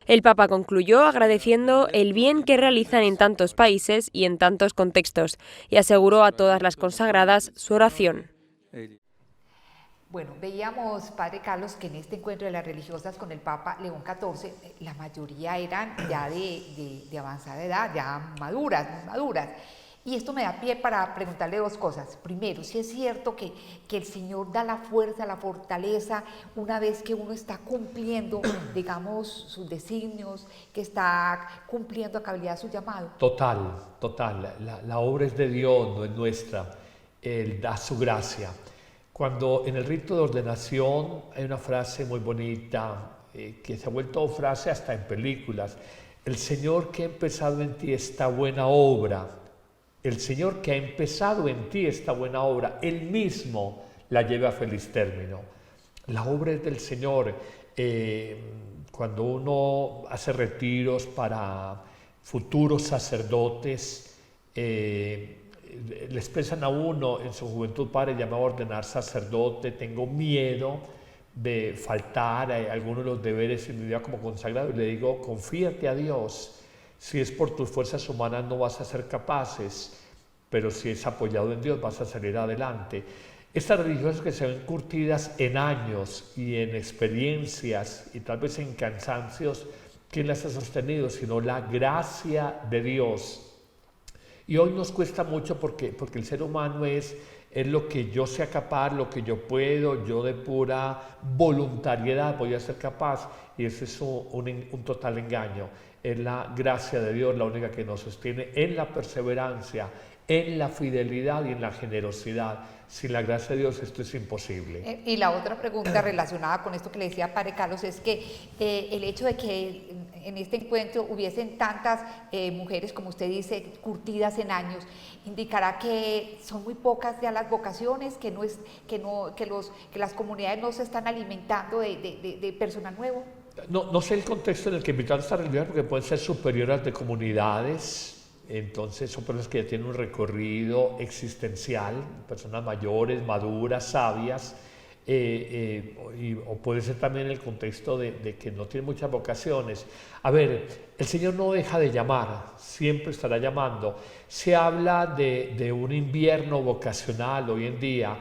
El Papa concluyó agradeciendo el bien que realizan en tantos países y en tantos contextos y aseguró a todas las consagradas su oración. Bueno, veíamos, Padre Carlos, que en este encuentro de las religiosas con el Papa León XIV, la mayoría eran ya de avanzada edad, ya maduras. Y esto me da pie para preguntarle dos cosas. Primero, si es cierto que el Señor da la fuerza, la fortaleza, una vez que uno está cumpliendo, digamos, sus designios, que está cumpliendo a cabalidad su llamado. Total. La obra es de Dios, no es nuestra. Él da su gracia. Cuando en el rito de ordenación hay una frase muy bonita, que se ha vuelto frase hasta en películas: el Señor que ha empezado en ti esta buena obra, el Señor que ha empezado en ti esta buena obra, Él mismo la lleva a feliz término. La obra es del Señor. Cuando uno hace retiros para futuros sacerdotes, le expresan a uno en su juventud: padre, ya me voy a ordenar sacerdote, tengo miedo de faltar a algunos de los deberes en mi vida como consagrado, y le digo: confíate a Dios. Si es por tus fuerzas humanas no vas a ser capaces, pero si es apoyado en Dios vas a salir adelante. Estas religiosas que se ven curtidas en años y en experiencias y tal vez en cansancios, ¿quién las ha sostenido? Sino la gracia de Dios. Y hoy nos cuesta mucho porque el ser humano es es lo que yo sea capaz, lo que yo puedo, yo de pura voluntariedad voy a ser capaz, y ese es un total engaño. Es la gracia de Dios la única que nos sostiene en la perseverancia, en la fidelidad y en la generosidad. Sin la gracia de Dios esto es imposible. Y la otra pregunta relacionada con esto que le decía Padre Carlos es que el hecho de que en este encuentro hubiesen tantas mujeres, como usted dice, curtidas en años, indicará que son muy pocas ya las vocaciones, que las comunidades no se están alimentando de personal nuevo. No sé el contexto en el que invitan a esta realidad, porque pueden ser superiores de comunidades. Entonces son personas que ya tienen un recorrido existencial, personas mayores, maduras, sabias, o puede ser también el contexto de que no tienen muchas vocaciones. A ver, el Señor no deja de llamar, siempre estará llamando. Se habla de un invierno vocacional hoy en día.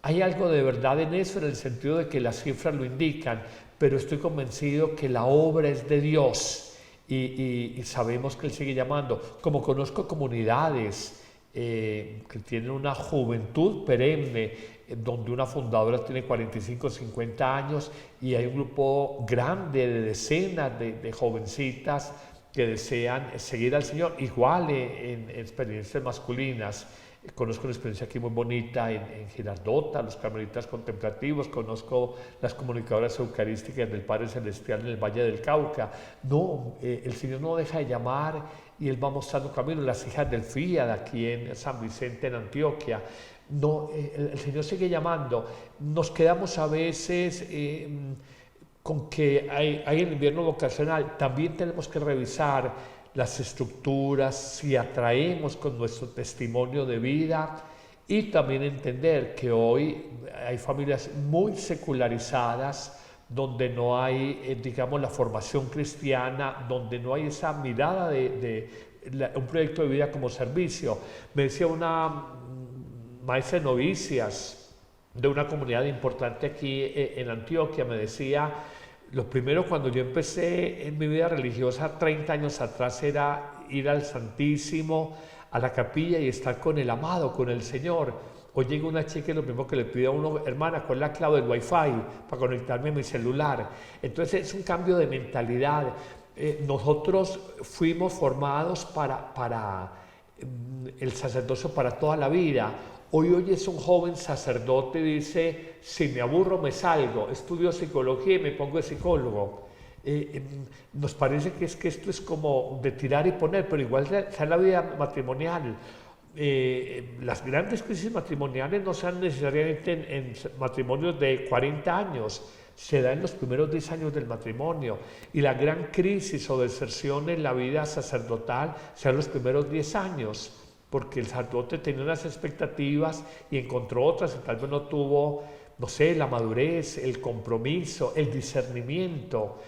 Hay algo de verdad en eso, en el sentido de que las cifras lo indican, pero estoy convencido que la obra es de Dios. Y sabemos que Él sigue llamando. Como conozco comunidades que tienen una juventud perenne, donde una fundadora tiene 45 o 50 años y hay un grupo grande de decenas de jovencitas que desean seguir al Señor, igual en experiencias masculinas. Conozco una experiencia aquí muy bonita en Girardota, los carmelitas contemplativos, conozco las comunicadoras eucarísticas del Padre Celestial en el Valle del Cauca. No, el Señor no deja de llamar y Él va mostrando camino. Las hijas del FIAD aquí en San Vicente, en Antioquia. No, el Señor sigue llamando. Nos quedamos a veces con que hay el invierno vocacional. También tenemos que revisar las estructuras, si atraemos con nuestro testimonio de vida, y también entender que hoy hay familias muy secularizadas donde no hay, digamos, la formación cristiana, donde no hay esa mirada de un proyecto de vida como servicio. Me decía una maestra de novicias de una comunidad importante aquí en Antioquia, me decía: lo primero, cuando yo empecé en mi vida religiosa 30 años atrás, era ir al Santísimo, a la capilla y estar con el amado, con el Señor. Hoy llega una chica y lo mismo que le pido a uno: hermana, ¿cuál es la clave del Wi-Fi para conectarme a mi celular? Entonces es un cambio de mentalidad. Nosotros fuimos formados para el sacerdocio para toda la vida. Hoy oyes un joven sacerdote y dice: si me aburro me salgo, estudio psicología y me pongo de psicólogo. Nos parece que esto es como de tirar y poner, pero igual está en la vida matrimonial. Las grandes crisis matrimoniales no se dan necesariamente en matrimonios de 40 años, se da en los primeros 10 años del matrimonio, y la gran crisis o deserción en la vida sacerdotal se da en los primeros 10 años. Porque el sacerdote tenía unas expectativas y encontró otras, y tal vez no tuvo, no sé, la madurez, el compromiso, el discernimiento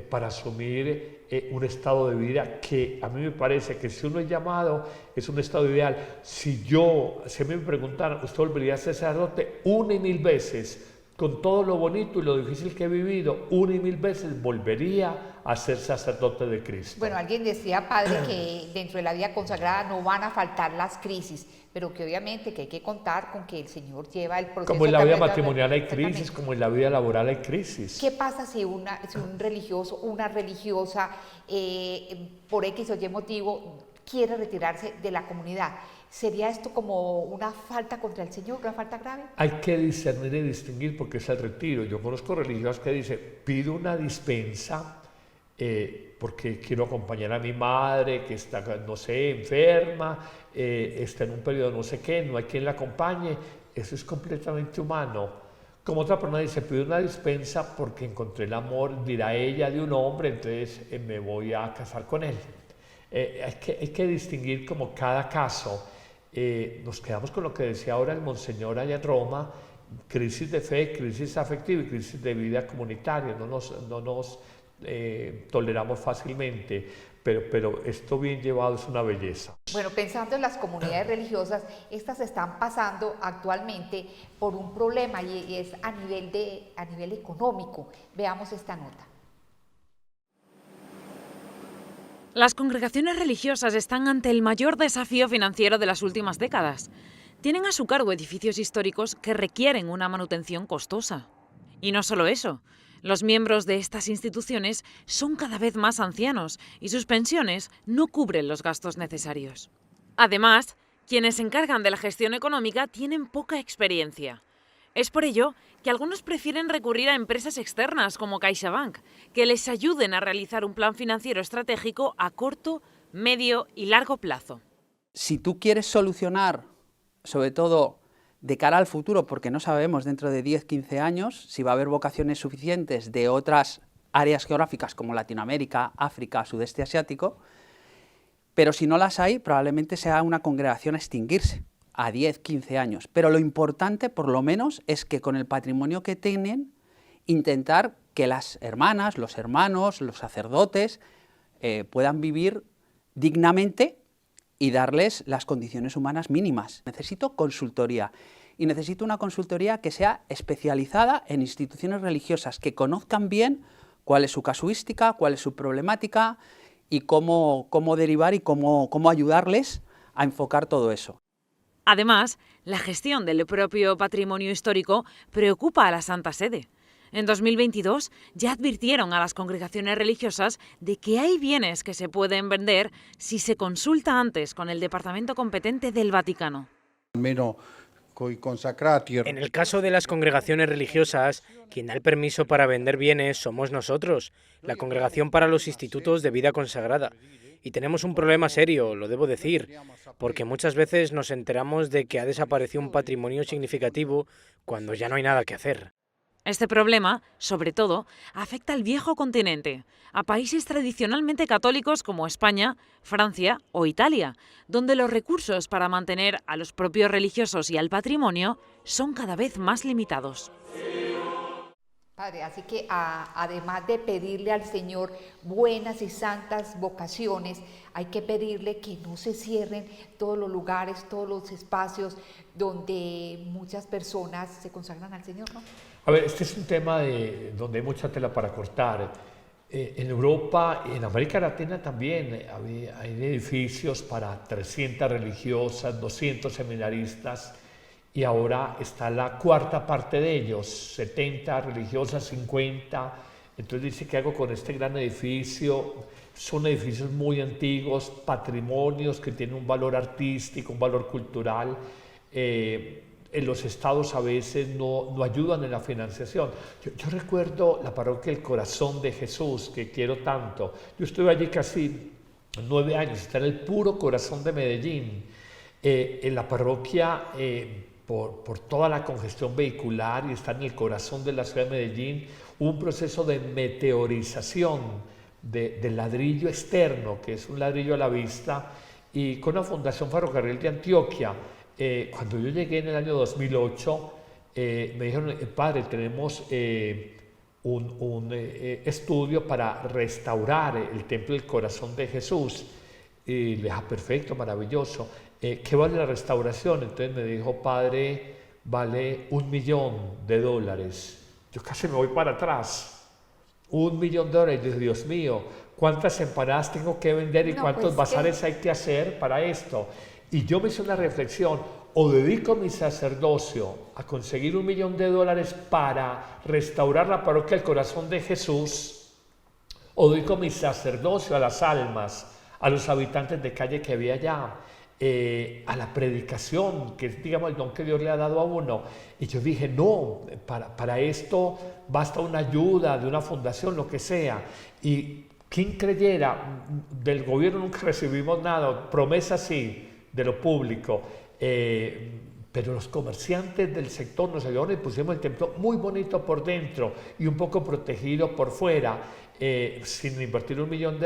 para asumir un estado de vida que a mí me parece que, si uno es llamado, es un estado ideal. Si a mí me preguntaran: ¿usted volvería a ser sacerdote? 1 y 1000 veces. Con todo lo bonito y lo difícil que he vivido, 1 y 1000 veces volvería a ser sacerdote de Cristo. Bueno, alguien decía, Padre, que dentro de la vida consagrada no van a faltar las crisis, pero que obviamente que hay que contar con que el Señor lleva el proceso. Como en la vida matrimonial hay crisis, como en la vida laboral hay crisis. ¿Qué pasa si un religioso, una religiosa, por X o Y motivo, quiere retirarse de la comunidad? ¿Sería esto como una falta contra el Señor, una falta grave? Hay que discernir y distinguir, porque es el retiro. Yo conozco religiosas que dicen: pido una dispensa porque quiero acompañar a mi madre que está, no sé, enferma, está en un periodo no sé qué, no hay quien la acompañe. Eso es completamente humano. Como otra persona dice: pido una dispensa porque encontré el amor, dirá ella, de un hombre, entonces me voy a casar con él. Hay que distinguir como cada caso. Nos quedamos con lo que decía ahora el monseñor allá en Roma: crisis de fe, crisis afectiva y crisis de vida comunitaria. No nos toleramos fácilmente, pero esto bien llevado es una belleza. Bueno, pensando en las comunidades religiosas, estas están pasando actualmente por un problema, y es a nivel económico. Veamos esta nota. Las congregaciones religiosas están ante el mayor desafío financiero de las últimas décadas. tienen a su cargo edificios históricos que requieren una manutención costosa. Y no solo eso, los miembros de estas instituciones son cada vez más ancianos y sus pensiones no cubren los gastos necesarios. Además, quienes se encargan de la gestión económica tienen poca experiencia. Es por ello que algunos prefieren recurrir a empresas externas como CaixaBank, que les ayuden a realizar un plan financiero estratégico a corto, medio y largo plazo. Si tú quieres solucionar, sobre todo de cara al futuro, porque no sabemos dentro de 10-15 años si va a haber vocaciones suficientes de otras áreas geográficas como Latinoamérica, África, Sudeste Asiático, pero si no las hay, probablemente sea una congregación a extinguirse a 10-15 años. Pero lo importante, por lo menos, es que con el patrimonio que tienen, intentar que las hermanas, los hermanos, los sacerdotes puedan vivir dignamente y darles las condiciones humanas mínimas. Necesito consultoría, y necesito una consultoría que sea especializada en instituciones religiosas, que conozcan bien cuál es su casuística, cuál es su problemática y cómo derivar y cómo ayudarles a enfocar todo eso. Además, la gestión del propio patrimonio histórico preocupa a la Santa Sede. En 2022 ya advirtieron a las congregaciones religiosas de que hay bienes que se pueden vender si se consulta antes con el departamento competente del Vaticano. En el caso de las congregaciones religiosas, quien da el permiso para vender bienes somos nosotros, la Congregación para los Institutos de Vida Consagrada. Y tenemos un problema serio, lo debo decir, porque muchas veces nos enteramos de que ha desaparecido un patrimonio significativo cuando ya no hay nada que hacer. Este problema, sobre todo, afecta al viejo continente, a países tradicionalmente católicos como España, Francia o Italia, donde los recursos para mantener a los propios religiosos y al patrimonio son cada vez más limitados. Padre, así que además de pedirle al Señor buenas y santas vocaciones, hay que pedirle que no se cierren todos los lugares, todos los espacios donde muchas personas se consagran al Señor, ¿no? A ver, este es un tema donde hay mucha tela para cortar. En Europa, en América Latina también hay edificios para 300 religiosas, 200 seminaristas, y ahora está la cuarta parte de ellos, 70 religiosas, 50. Entonces dice, ¿qué hago con este gran edificio? Son edificios muy antiguos, patrimonios que tienen un valor artístico, un valor cultural. En los estados a veces no ayudan en la financiación. Yo recuerdo la parroquia El Corazón de Jesús, que quiero tanto. Yo estuve allí casi 9 años, está en el puro corazón de Medellín. En la parroquia, por toda la congestión vehicular, y está en el corazón de la ciudad de Medellín, hubo un proceso de meteorización del ladrillo externo, que es un ladrillo a la vista, y con la Fundación Ferrocarril de Antioquia. Cuando yo llegué en el año 2008, me dijeron, padre, tenemos un estudio para restaurar el Templo del Corazón de Jesús. Y le dije, perfecto, maravilloso. ¿Qué vale la restauración? Entonces me dijo, padre, vale $1 millón. Yo casi me voy para atrás. $1 millón. Yo dije, Dios mío, ¿cuántas empanadas tengo que vender y cuántos bazares hay que hacer para esto? Y yo me hice una reflexión, o dedico mi sacerdocio a conseguir $1 millón para restaurar la parroquia del Corazón de Jesús, o dedico mi sacerdocio a las almas, a los habitantes de calle que había allá, a la predicación, que es, digamos, el don que Dios le ha dado a uno. Y yo dije, no, para esto basta una ayuda de una fundación, lo que sea. Y quien creyera, del gobierno nunca recibimos nada, promesas sí, de lo público, pero los comerciantes del sector nos ayudaron y pusimos el templo muy bonito por dentro y un poco protegido por fuera, sin invertir $1 millón,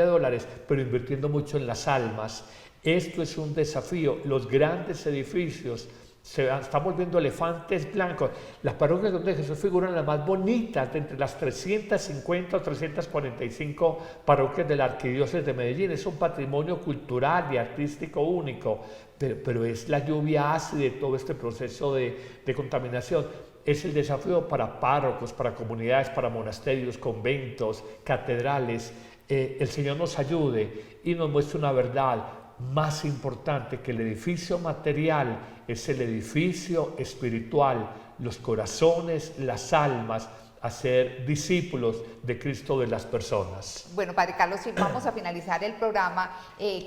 pero invirtiendo mucho en las almas. Esto es un desafío. Los grandes edificios se están volviendo elefantes blancos. Las parroquias donde Jesús figura en las más bonitas de entre las 350 o 345 parroquias de la Arquidiócesis de Medellín. Es un patrimonio cultural y artístico único, pero es la lluvia ácida de todo este proceso de contaminación. Es el desafío para párrocos, para comunidades, para monasterios, conventos, catedrales. El Señor nos ayude y nos muestre una verdad. más importante que el edificio material es el edificio espiritual, los corazones, las almas, a ser discípulos de Cristo de las personas. Bueno, Padre Carlos, vamos a finalizar el programa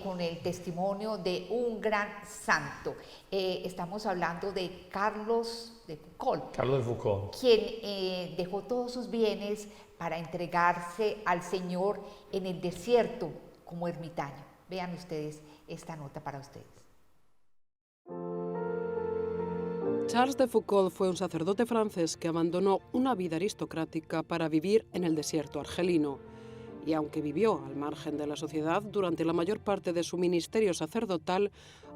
con el testimonio de un gran santo. Estamos hablando de Carlos de Foucauld. Carlos de Foucauld. Quien dejó todos sus bienes para entregarse al Señor en el desierto como ermitaño. Vean ustedes esta nota para ustedes. Charles de Foucauld fue un sacerdote francés que abandonó una vida aristocrática para vivir en el desierto argelino. Y aunque vivió al margen de la sociedad durante la mayor parte de su ministerio sacerdotal,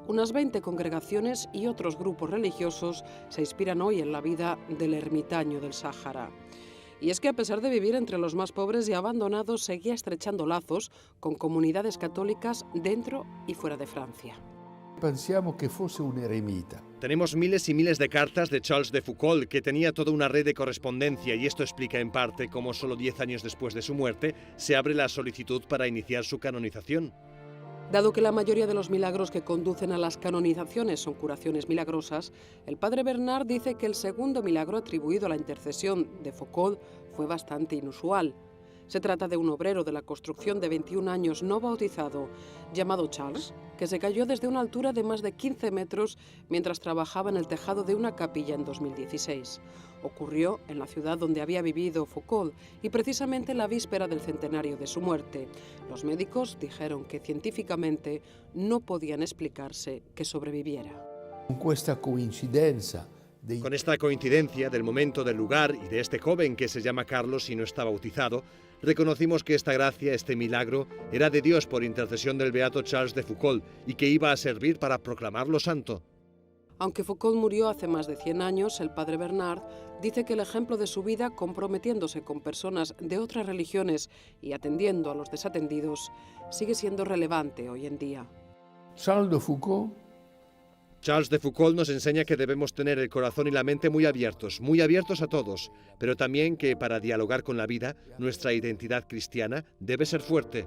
unas 20 congregaciones y otros grupos religiosos se inspiran hoy en la vida del ermitaño del Sáhara. Y es que a pesar de vivir entre los más pobres y abandonados, seguía estrechando lazos con comunidades católicas dentro y fuera de Francia. Pensiamo che fosse un eremita. Tenemos miles y miles de cartas de Charles de Foucauld, que tenía toda una red de correspondencia, y esto explica en parte cómo solo 10 años después de su muerte se abre la solicitud para iniciar su canonización. Dado que la mayoría de los milagros que conducen a las canonizaciones son curaciones milagrosas, el padre Bernard dice que el segundo milagro atribuido a la intercesión de Foucauld fue bastante inusual. Se trata de un obrero de la construcción de 21 años no bautizado, llamado Charles, que se cayó desde una altura de más de 15 metros mientras trabajaba en el tejado de una capilla en 2016. Ocurrió en la ciudad donde había vivido Foucauld y precisamente la víspera del centenario de su muerte. Los médicos dijeron que científicamente no podían explicarse que sobreviviera. Con esta coincidencia del momento, del lugar y de este joven que se llama Carlos y no está bautizado, reconocimos que esta gracia, este milagro, era de Dios por intercesión del beato Charles de Foucauld y que iba a servir para proclamarlo santo. Aunque Foucauld murió hace más de 100 años, el padre Bernard dice que el ejemplo de su vida, comprometiéndose con personas de otras religiones y atendiendo a los desatendidos, sigue siendo relevante hoy en día. Charles de Foucauld nos enseña que debemos tener el corazón y la mente muy abiertos a todos, pero también que para dialogar con la vida, nuestra identidad cristiana debe ser fuerte.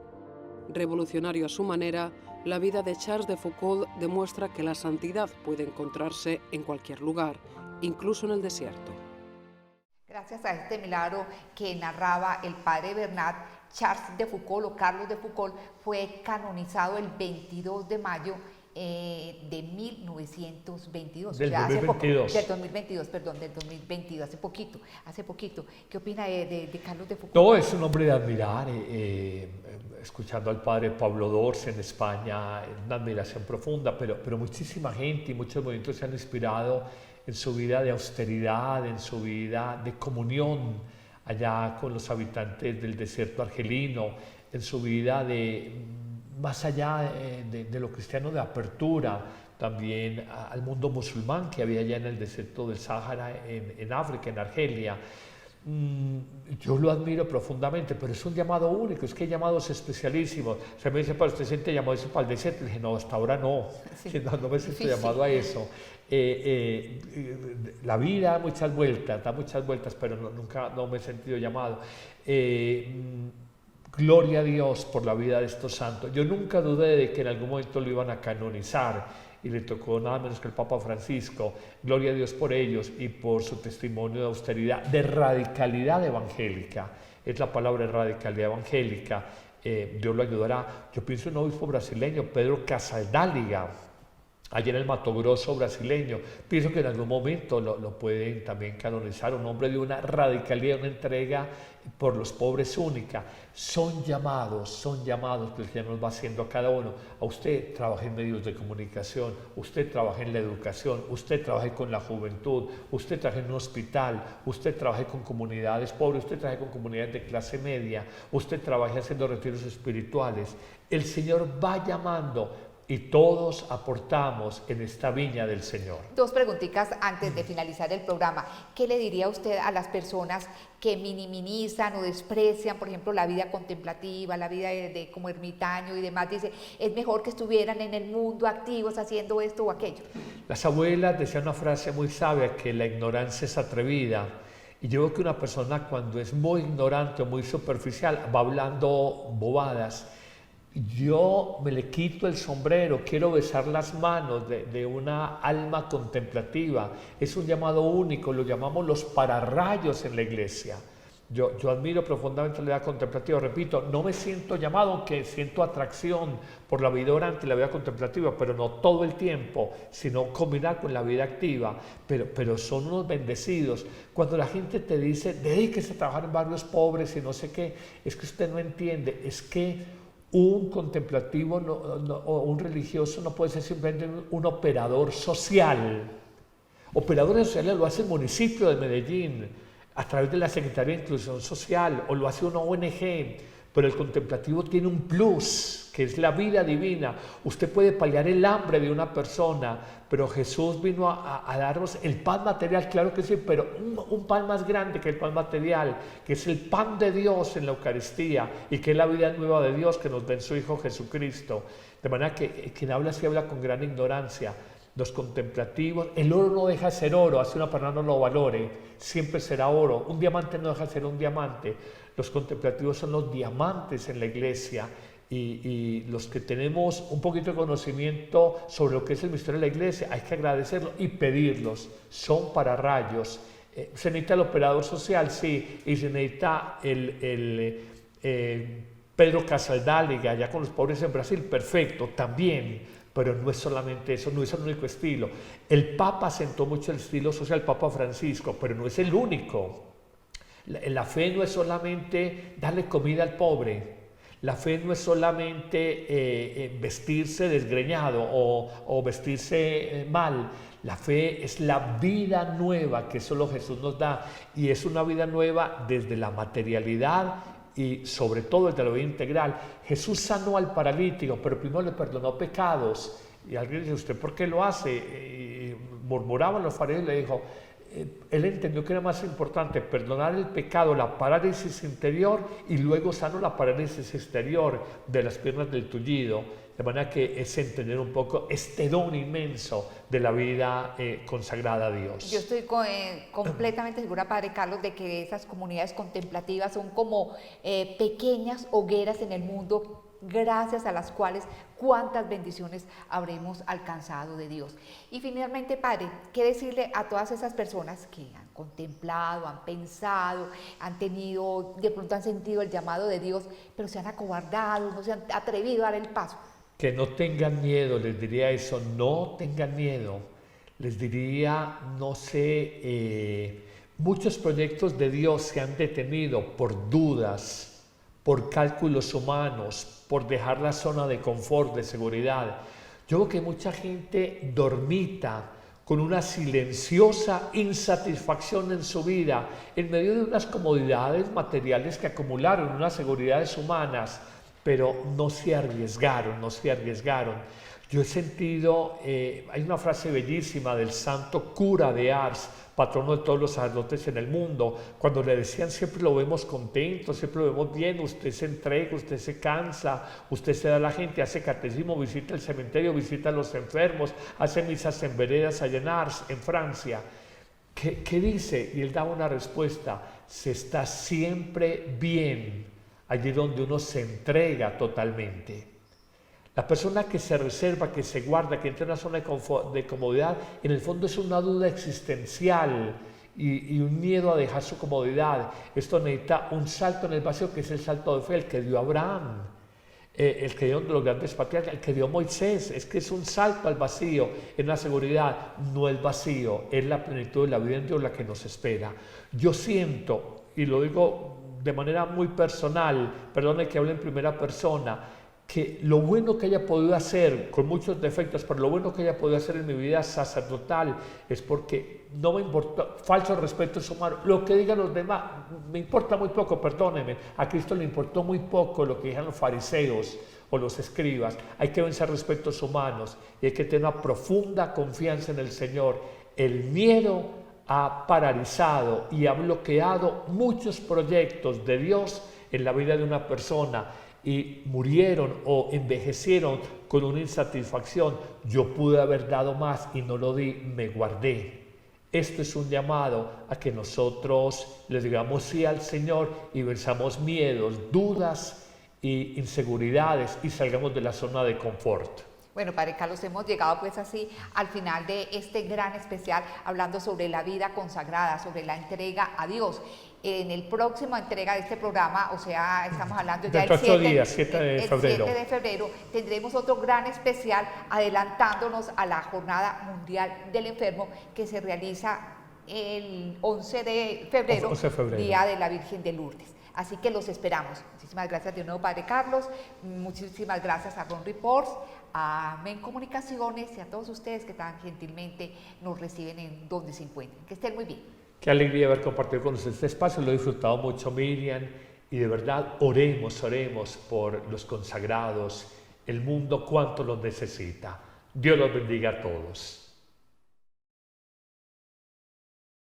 Revolucionario a su manera, la vida de Charles de Foucauld demuestra que la santidad puede encontrarse en cualquier lugar, incluso en el desierto. Gracias a este milagro que narraba el padre Bernard, Charles de Foucauld o Carlos de Foucauld fue canonizado el 22 de mayo de 1922. Del 2022, hace poquito. ¿Qué opina de Carlos de Foucauld? No, es un hombre de admirar. Escuchando al padre Pablo Dors en España, una admiración profunda, pero muchísima gente y muchos movimientos se han inspirado en su vida de austeridad, en su vida de comunión allá con los habitantes del desierto argelino, en su vida de más allá de lo cristiano, de apertura también al mundo musulmán que había allá en el desierto del Sáhara, en África, en Argelia. Yo lo admiro profundamente, pero es un llamado único, es que hay llamados especialísimos. Se me dice, ¿para usted siente llamado para el desierto? Le dije, no, hasta ahora no, no me siento llamado a eso. La vida da muchas vueltas, pero nunca me he sentido llamado. Gloria a Dios por la vida de estos santos. Yo nunca dudé de que en algún momento lo iban a canonizar y le tocó nada menos que el Papa Francisco. Gloria a Dios por ellos y por su testimonio de austeridad, de radicalidad evangélica. Es la palabra radicalidad evangélica. Dios lo ayudará. Yo pienso en un obispo brasileño, Pedro Casaldáliga, allá en el Mato Grosso brasileño. Pienso que en algún momento lo pueden también canonizar, un hombre de una radicalidad, una entrega por los pobres única. Son llamados, pues ya nos va haciendo a cada uno. A usted trabaje en medios de comunicación, usted trabaje en la educación, usted trabaje con la juventud, usted trabaje en un hospital, usted trabaje con comunidades pobres, usted trabaje con comunidades de clase media, usted trabaje haciendo retiros espirituales. El Señor va llamando y todos aportamos en esta viña del Señor. Dos preguntitas antes de finalizar el programa. ¿Qué le diría usted a las personas que minimizan o desprecian, por ejemplo, la vida contemplativa, la vida de como ermitaño y demás? Dice, es mejor que estuvieran en el mundo activos haciendo esto o aquello. Las abuelas decían una frase muy sabia, que la ignorancia es atrevida. Y yo veo que una persona cuando es muy ignorante o muy superficial va hablando bobadas. yo me le quito el sombrero, quiero besar las manos de una alma contemplativa. Es un llamado único, lo llamamos los pararrayos en la iglesia. Yo admiro profundamente la vida contemplativa. Repito, no me siento llamado, aunque siento atracción por la vida orante y la vida contemplativa, pero no todo el tiempo, sino combinar con la vida activa. Pero son unos bendecidos. Cuando la gente te dice, dedíquese a trabajar en barrios pobres y no sé qué, es que usted no entiende, es que un contemplativo o un religioso no puede ser simplemente un operador social. Operadores sociales lo hace el municipio de Medellín, a través de la Secretaría de Inclusión Social, o lo hace una ONG, pero el contemplativo tiene un plus, que es la vida divina. Usted puede paliar el hambre de una persona, pero Jesús vino a darnos el pan material, claro que sí, pero un pan más grande que el pan material, que es el pan de Dios en la Eucaristía, y que es la vida nueva de Dios que nos da en su Hijo Jesucristo. De manera que quien habla así habla con gran ignorancia. Los contemplativos, el oro no deja de ser oro, así una persona no lo valore, siempre será oro. Un diamante no deja de ser un diamante. Los contemplativos son los diamantes en la iglesia, y los que tenemos un poquito de conocimiento sobre lo que es el misterio de la iglesia, hay que agradecerlo y pedirlos. Son pararrayos. Se necesita el operador social, sí, y se necesita Pedro Casaldáliga, allá con los pobres en Brasil, perfecto, también. Pero no es solamente eso, no es el único estilo. El Papa asentó mucho el estilo social, el Papa Francisco, pero no es el único. La fe no es solamente darle comida al pobre. La fe no es solamente vestirse desgreñado o vestirse mal. La fe es la vida nueva que solo Jesús nos da, y es una vida nueva desde la materialidad y sobre todo desde la vida integral. Jesús sanó al paralítico, pero primero le perdonó pecados. Y alguien dice, ¿usted por qué lo hace? Y murmuraban los fariseos y le dijo, él entendió que era más importante perdonar el pecado, la parálisis interior, y luego sanó la parálisis exterior de las piernas del tullido. De manera que es entender un poco este don inmenso de la vida consagrada a Dios. Yo estoy completamente segura, Padre Carlos, de que esas comunidades contemplativas son como pequeñas hogueras en el mundo, gracias a las cuales cuántas bendiciones habremos alcanzado de Dios. Y finalmente, Padre, ¿qué decirle a todas esas personas que han contemplado, han pensado, han tenido, de pronto han sentido el llamado de Dios, pero se han acobardado, no se han atrevido a dar el paso? Que no tengan miedo, les diría eso, no tengan miedo. Les diría, no sé, muchos proyectos de Dios se han detenido por dudas, por cálculos humanos, por dejar la zona de confort, de seguridad. Yo veo que mucha gente dormita con una silenciosa insatisfacción en su vida, en medio de unas comodidades materiales que acumularon, unas seguridades humanas, pero no se arriesgaron. Yo he sentido, hay una frase bellísima del santo cura de Ars, patrono de todos los sacerdotes en el mundo, cuando le decían, siempre lo vemos contento, siempre lo vemos bien, usted se entrega, usted se cansa, usted se da a la gente, hace catecismo, visita el cementerio, visita a los enfermos, hace misas en veredas allá en Ars, en Francia. ¿Qué dice? Y él daba una respuesta, se está siempre bien allí donde uno se entrega totalmente. La persona que se reserva, que se guarda, que entra en una zona de comodidad, en el fondo es una duda existencial y un miedo a dejar su comodidad. Esto necesita un salto en el vacío, que es el salto de fe, el que dio Abraham, el que dio los grandes patriarcas, el que dio Moisés. Es que es un salto al vacío, en la seguridad, no el vacío, es la plenitud de la vida en Dios la que nos espera. Yo siento, y lo digo de manera muy personal, perdone que hable en primera persona, que lo bueno que haya podido hacer, con muchos defectos, pero lo bueno que haya podido hacer en mi vida sacerdotal es porque no me importa, falso respeto es humano, lo que digan los demás, me importa muy poco, perdónenme, a Cristo le importó muy poco lo que digan los fariseos o los escribas. Hay que vencer respetos humanos y hay que tener una profunda confianza en el Señor. El miedo ha paralizado y ha bloqueado muchos proyectos de Dios en la vida de una persona, y murieron o envejecieron con una insatisfacción. Yo pude haber dado más y no lo di, me guardé. Esto es un llamado a que nosotros le digamos sí al Señor y versamos miedos, dudas y inseguridades y salgamos de la zona de confort. Bueno, Padre Carlos, hemos llegado pues así al final de este gran especial hablando sobre la vida consagrada, sobre la entrega a Dios. En el próximo entrega de este programa, o sea, estamos hablando ya del 7 de febrero, tendremos otro gran especial adelantándonos a la Jornada Mundial del Enfermo que se realiza el 11 de febrero, Día de la Virgen de Lourdes. Así que los esperamos. Muchísimas gracias de nuevo, Padre Carlos. Muchísimas gracias a Ron Reports, a Men Comunicaciones y a todos ustedes que tan gentilmente nos reciben en donde se encuentren. Que estén muy bien. Qué alegría haber compartido con ustedes este espacio. Lo he disfrutado mucho, Miriam. Y de verdad, oremos por los consagrados. El mundo cuánto los necesita. Dios los bendiga a todos.